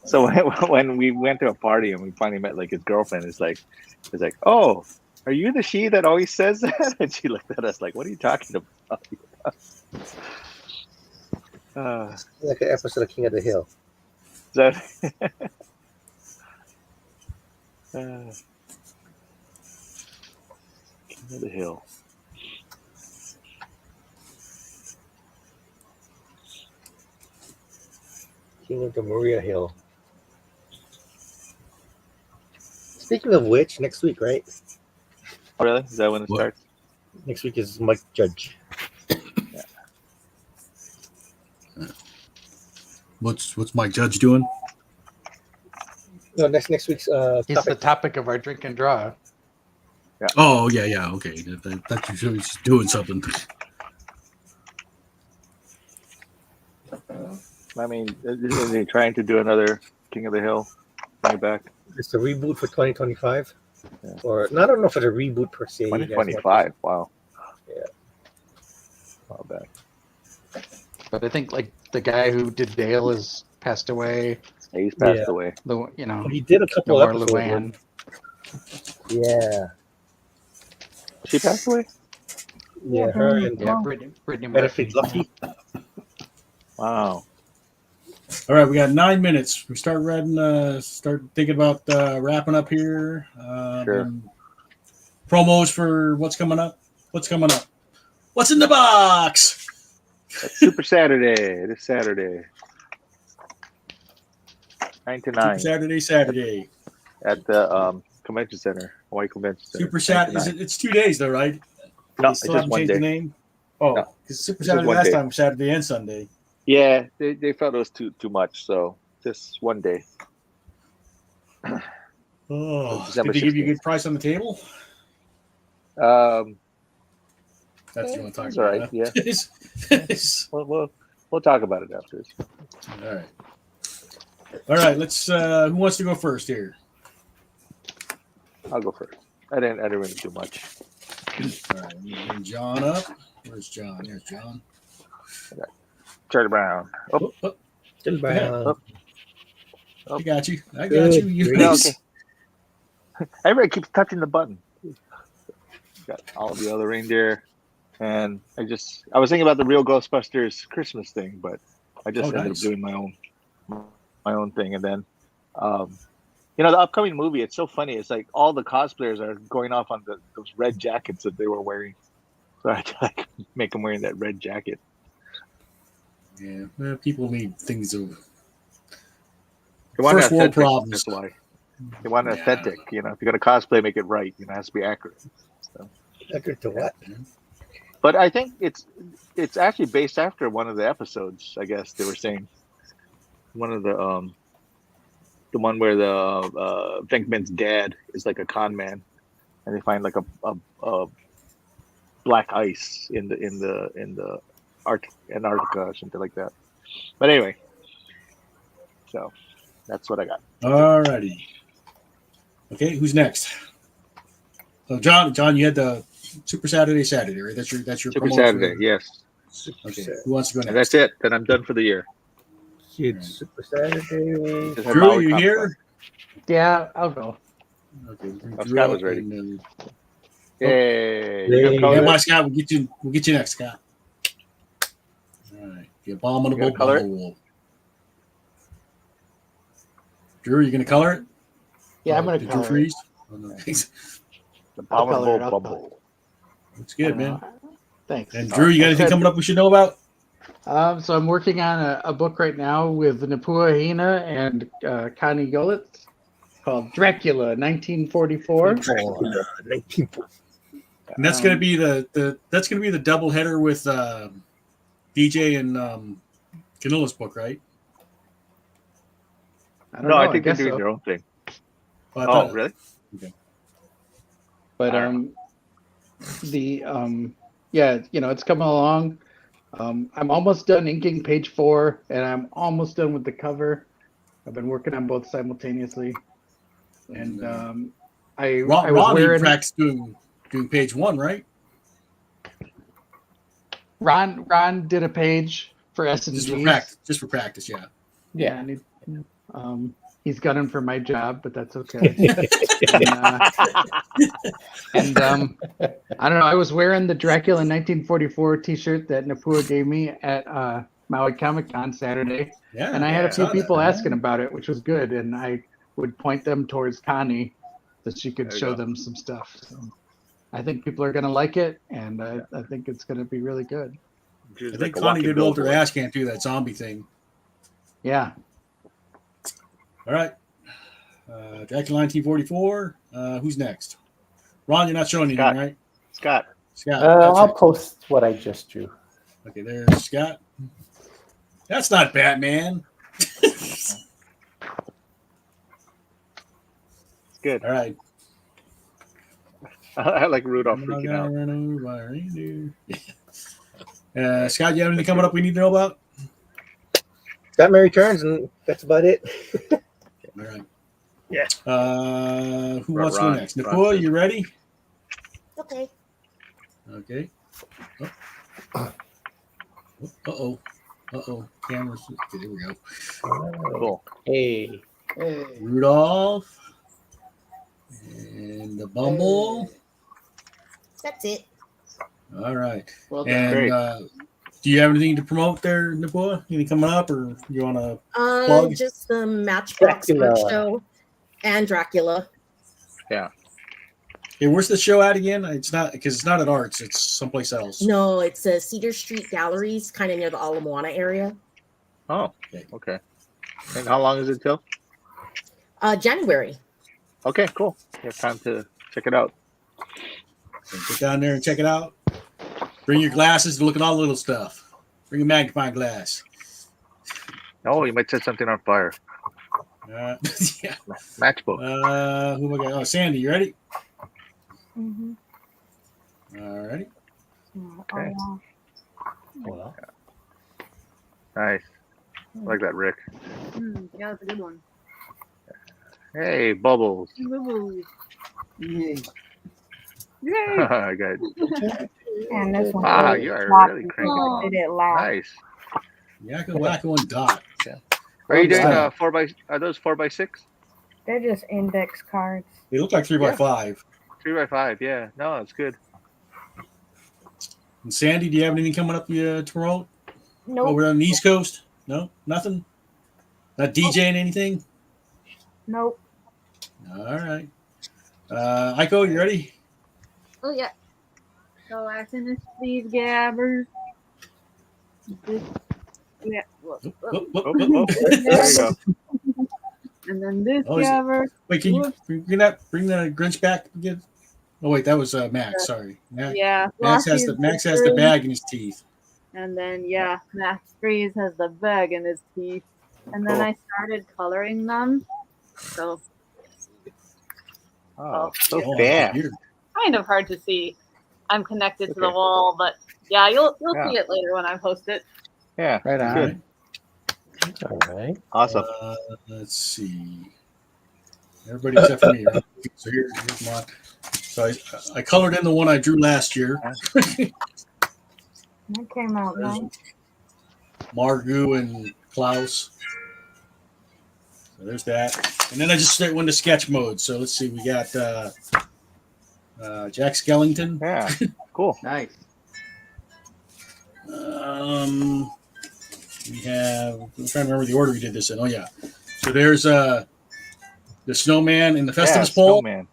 So when we went to a party and we finally met like his girlfriend, it's like, oh, are you the she that always says that? And she looked at us like, what are you talking about? Like an episode of King of the Hill. That King of the Hill. King of the Maria Hill. Speaking of which, next week, right? Oh, really? Is that when it starts? Next week is Mike Judge. Yeah. What's Mike Judge doing? No, that's next week's He's topic. the topic of our drink and draw. Yeah. Oh yeah. Okay, that's usually just doing something. I mean, is he trying to do another King of the Hill? Bring it back? It's a reboot for 2025. Yeah. Or I don't know if it's a reboot per se. 2025. Wow. Yeah. Wow, back. But I think like the guy who did Dale has passed away. Yeah, he's passed away. He did a couple Nor episodes. Luann. Yeah. She passed away? Yeah, her and Brittany Benefit Murphy. Lucky. Wow. All right, we got 9 minutes. We start thinking about wrapping up here. Sure. Promos for what's coming up. What's in the box? That's Super Saturday. This Saturday. 9 to 9. Super Saturday. At the convention center, Hawaii Convention Center. Super Saturday. It's 2 days though, right? No, it's just one day. The name? Oh, No, because Super Saturday last time was Saturday and Sunday. Yeah, they felt it was too much, so just one day. Oh, did they give you a good price on the table? That's what you want to talk all about. right. Yeah. We'll talk about it after. All right. Let's. Who wants to go first here? I'll go first. I didn't really do much. All right. Bring John up. Where's John? There's John. Charlie Brown. Oh. Charlie Brown. I got you. Okay. Everybody keeps touching the button. Got all the other reindeer, and I was thinking about the Real Ghostbusters Christmas thing, but I just ended up doing my own thing, and then the upcoming movie. It's so funny. It's like all the cosplayers are going off on those red jackets that they were wearing, so I had to make them wearing that red jacket. Yeah, well, people need things of first world problems. That's why they want authentic. If you're gonna cosplay, make it right. It has to be accurate. So. Accurate to what? But I think it's actually based after one of the episodes. I guess they were saying one of the one where the Venkman's dad is like a con man, and they find like a black ice in the Antarctica or something like that. But anyway, so that's what I got. All righty. Okay, who's next? So John, you had the Super Saturday, right? That's your Super Saturday, yes. Okay, who wants to go next? And that's it. Then I'm done for the year. It's Super Saturday. Drew, you here? Yeah, I'll go. Okay, Scott was ready. Yay! Yeah, my Scott, we'll get you next, Scott. All right, the abominable Bumblewolf. Drew, you gonna color it? Yeah, I'm gonna did color you freeze? it. Oh, no. The abominable Bumble. That's good, man. Thanks. And Drew, you got anything coming up we should know about? So I'm working on a book right now with Napua Ahina and Connie Gulitz called Dracula, 1944. Dracula, 1944. And that's gonna be the double header with DJ and Canilla's book, right? I think they're doing their own thing. Oh, really? Okay. But it's coming along. I'm almost done inking page 4, and I'm almost done with the cover. I've been working on both simultaneously, and I was Ronnie wearing practiced doing page 1, right? Ron did a page for S&G. Just for practice, yeah. Yeah, and he's gunning for my job, but that's okay. and I don't know. I was wearing the Dracula 1944 T-shirt that Napua gave me at Maui Comic Con Saturday, and I had a few people asking about it, which was good. And I would point them towards Connie so she could show them some stuff. So I think people are going to like it, and I think it's going to be really good. I think Connie did well with her ass can't do that zombie thing. Yeah. All right. Dracula 1944. Who's next? Ron, you're not showing anything, right? Scott. I'll post what I just drew. Okay, there's Scott. That's not Batman. It's good. All right. I like Rudolph freaking out. Scott, you have anything coming up we need to know about? Batman Returns, and that's about it. All right. Yeah. Who wants to go next? Napua, you ready? Okay. Okay. Uh-oh. Cameras. Okay, there we go. Cool. Hey. Rudolph. And the Bumble. That's it. All right. Well done. And do you have anything to promote there, Napua? Anything coming up, or you want to plug? Just the Matchbox Art Show and Dracula. Yeah. Hey, where's the show at again? It's not because it's not at Arts. It's someplace else. No, it's Cedar Street Galleries, kind of near the Ala Moana area. Oh, okay. And how long is it till? January. Okay, cool. You have time to check it out. So get down there and check it out. Bring your glasses to look at all the little stuff. Bring a magnifying glass. Oh, you might set something on fire. Yeah. Matchbook. Who am I got? Oh, Sandy, you ready? Mm-hmm. All righty. Okay. Well. Nice. I like that, Rick. Yeah, that's a good one. Hey, Bubbles. Bubbles. Yay. I got it. And this one. Wow, you are really cranking. Did it loud. Nice. Yakko, Wacko, and Dot. Are you doing 4x? Are those 4x6? They're just index cards. They look like 3x5. 3x5. Yeah. No, it's good. And Sandy, do you have anything coming up to promote? Nope. Over on the East Coast? No, nothing. Not DJing anything. Nope. All right. Aiko, you ready? Oh yeah. So I finished these gabbers. Yeah. There you go. And then this gabber. Wait, can you bring the Grinch back again? Oh wait, that was Max. Sorry. Max has the bag in his teeth. And then Max Freeze has the bag in his teeth. And then I started coloring them. So. So fast. Kind of hard to see. I'm connected to the wall, but you'll see it later when I post it. Yeah, right on. Good. All right. Awesome. Let's see. Everybody except for me. Right? So here's mine. So I colored in the one I drew last year. That came out nice. Margu and Klaus. So there's that. And then I just went to sketch mode. So let's see. We got Jack Skellington. Yeah. Cool. Nice. We have. I'm trying to remember the order we did this in. Oh yeah. So there's the snowman in the Festivus pole. Snowman.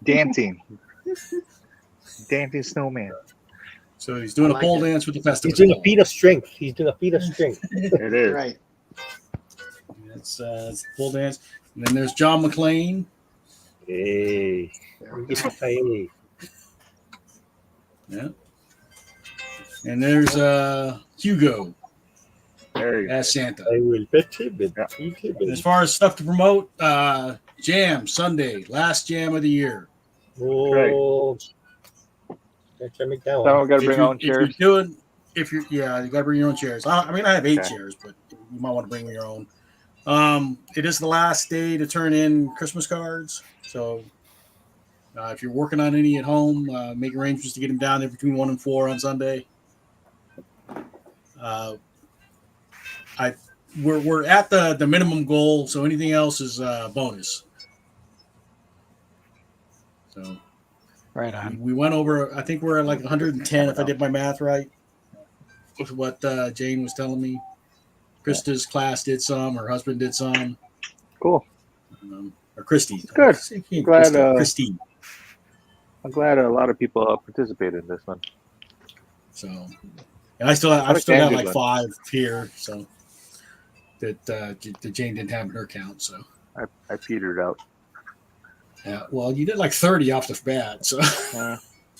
Dancing snowman. So he's doing a pole dance with the Festivus. He's doing a feat of strength. It is. Right. That's the pole dance. And then there's John McClane. Hey. Yeah. And there's Hugo as Santa. I will bet you, And as far as stuff to promote, Jam Sunday, last jam of the year. Oh, gotta make that one. Someone got to bring our own chairs. You gotta bring your own chairs. I mean, I have 8 chairs, but you might want to bring your own. It is the last day to turn in Christmas cards, so If you're working on any at home, make arrangements to get them down there between 1 and 4 on Sunday. We're at the minimum goal, so anything else is bonus. So Right on. we went over. I think we're at like 110 if I did my math right. With what Jane was telling me. Krista's class did some. Her husband did some. Cool. Or Christy. Good. Christine. I'm glad a lot of people participated in this one. So, and I still have like 5 here. So that Jane didn't have in her count. So I petered out. Yeah. Well, you did like 30 off the bat. So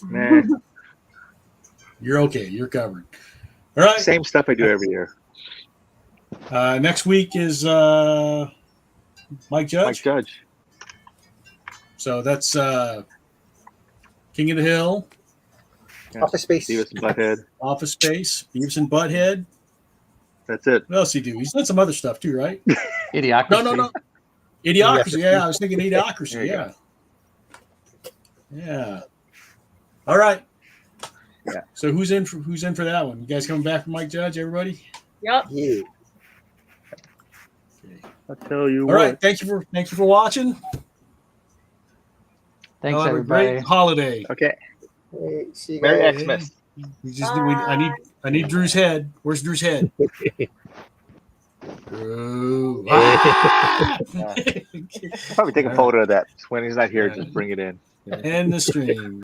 Nah. You're okay. You're covered. All right. Same stuff I do every year. Next week is Mike Judge. Mike Judge. So that's King of the Hill. Yeah. Office Space. Beavis and Butthead. Office Space. Beavis and Butthead. That's it. What else he do? He's done some other stuff too, right? Idiocracy. No. Idiocracy. Yeah, I was thinking Idiocracy. Yeah. Yeah. All right. Yeah. So who's in for that one? You guys coming back from Mike Judge, everybody? Yep. Yeah. Okay. I'll tell you All what. right. Thank you for watching. Thanks, Have a everybody. great holiday. Okay. Hey, see you Merry guys. Xmas. I need Drew's head. Where's Drew's head? Drew. Probably take a photo of that when he's not here. Just bring it in. And the stream.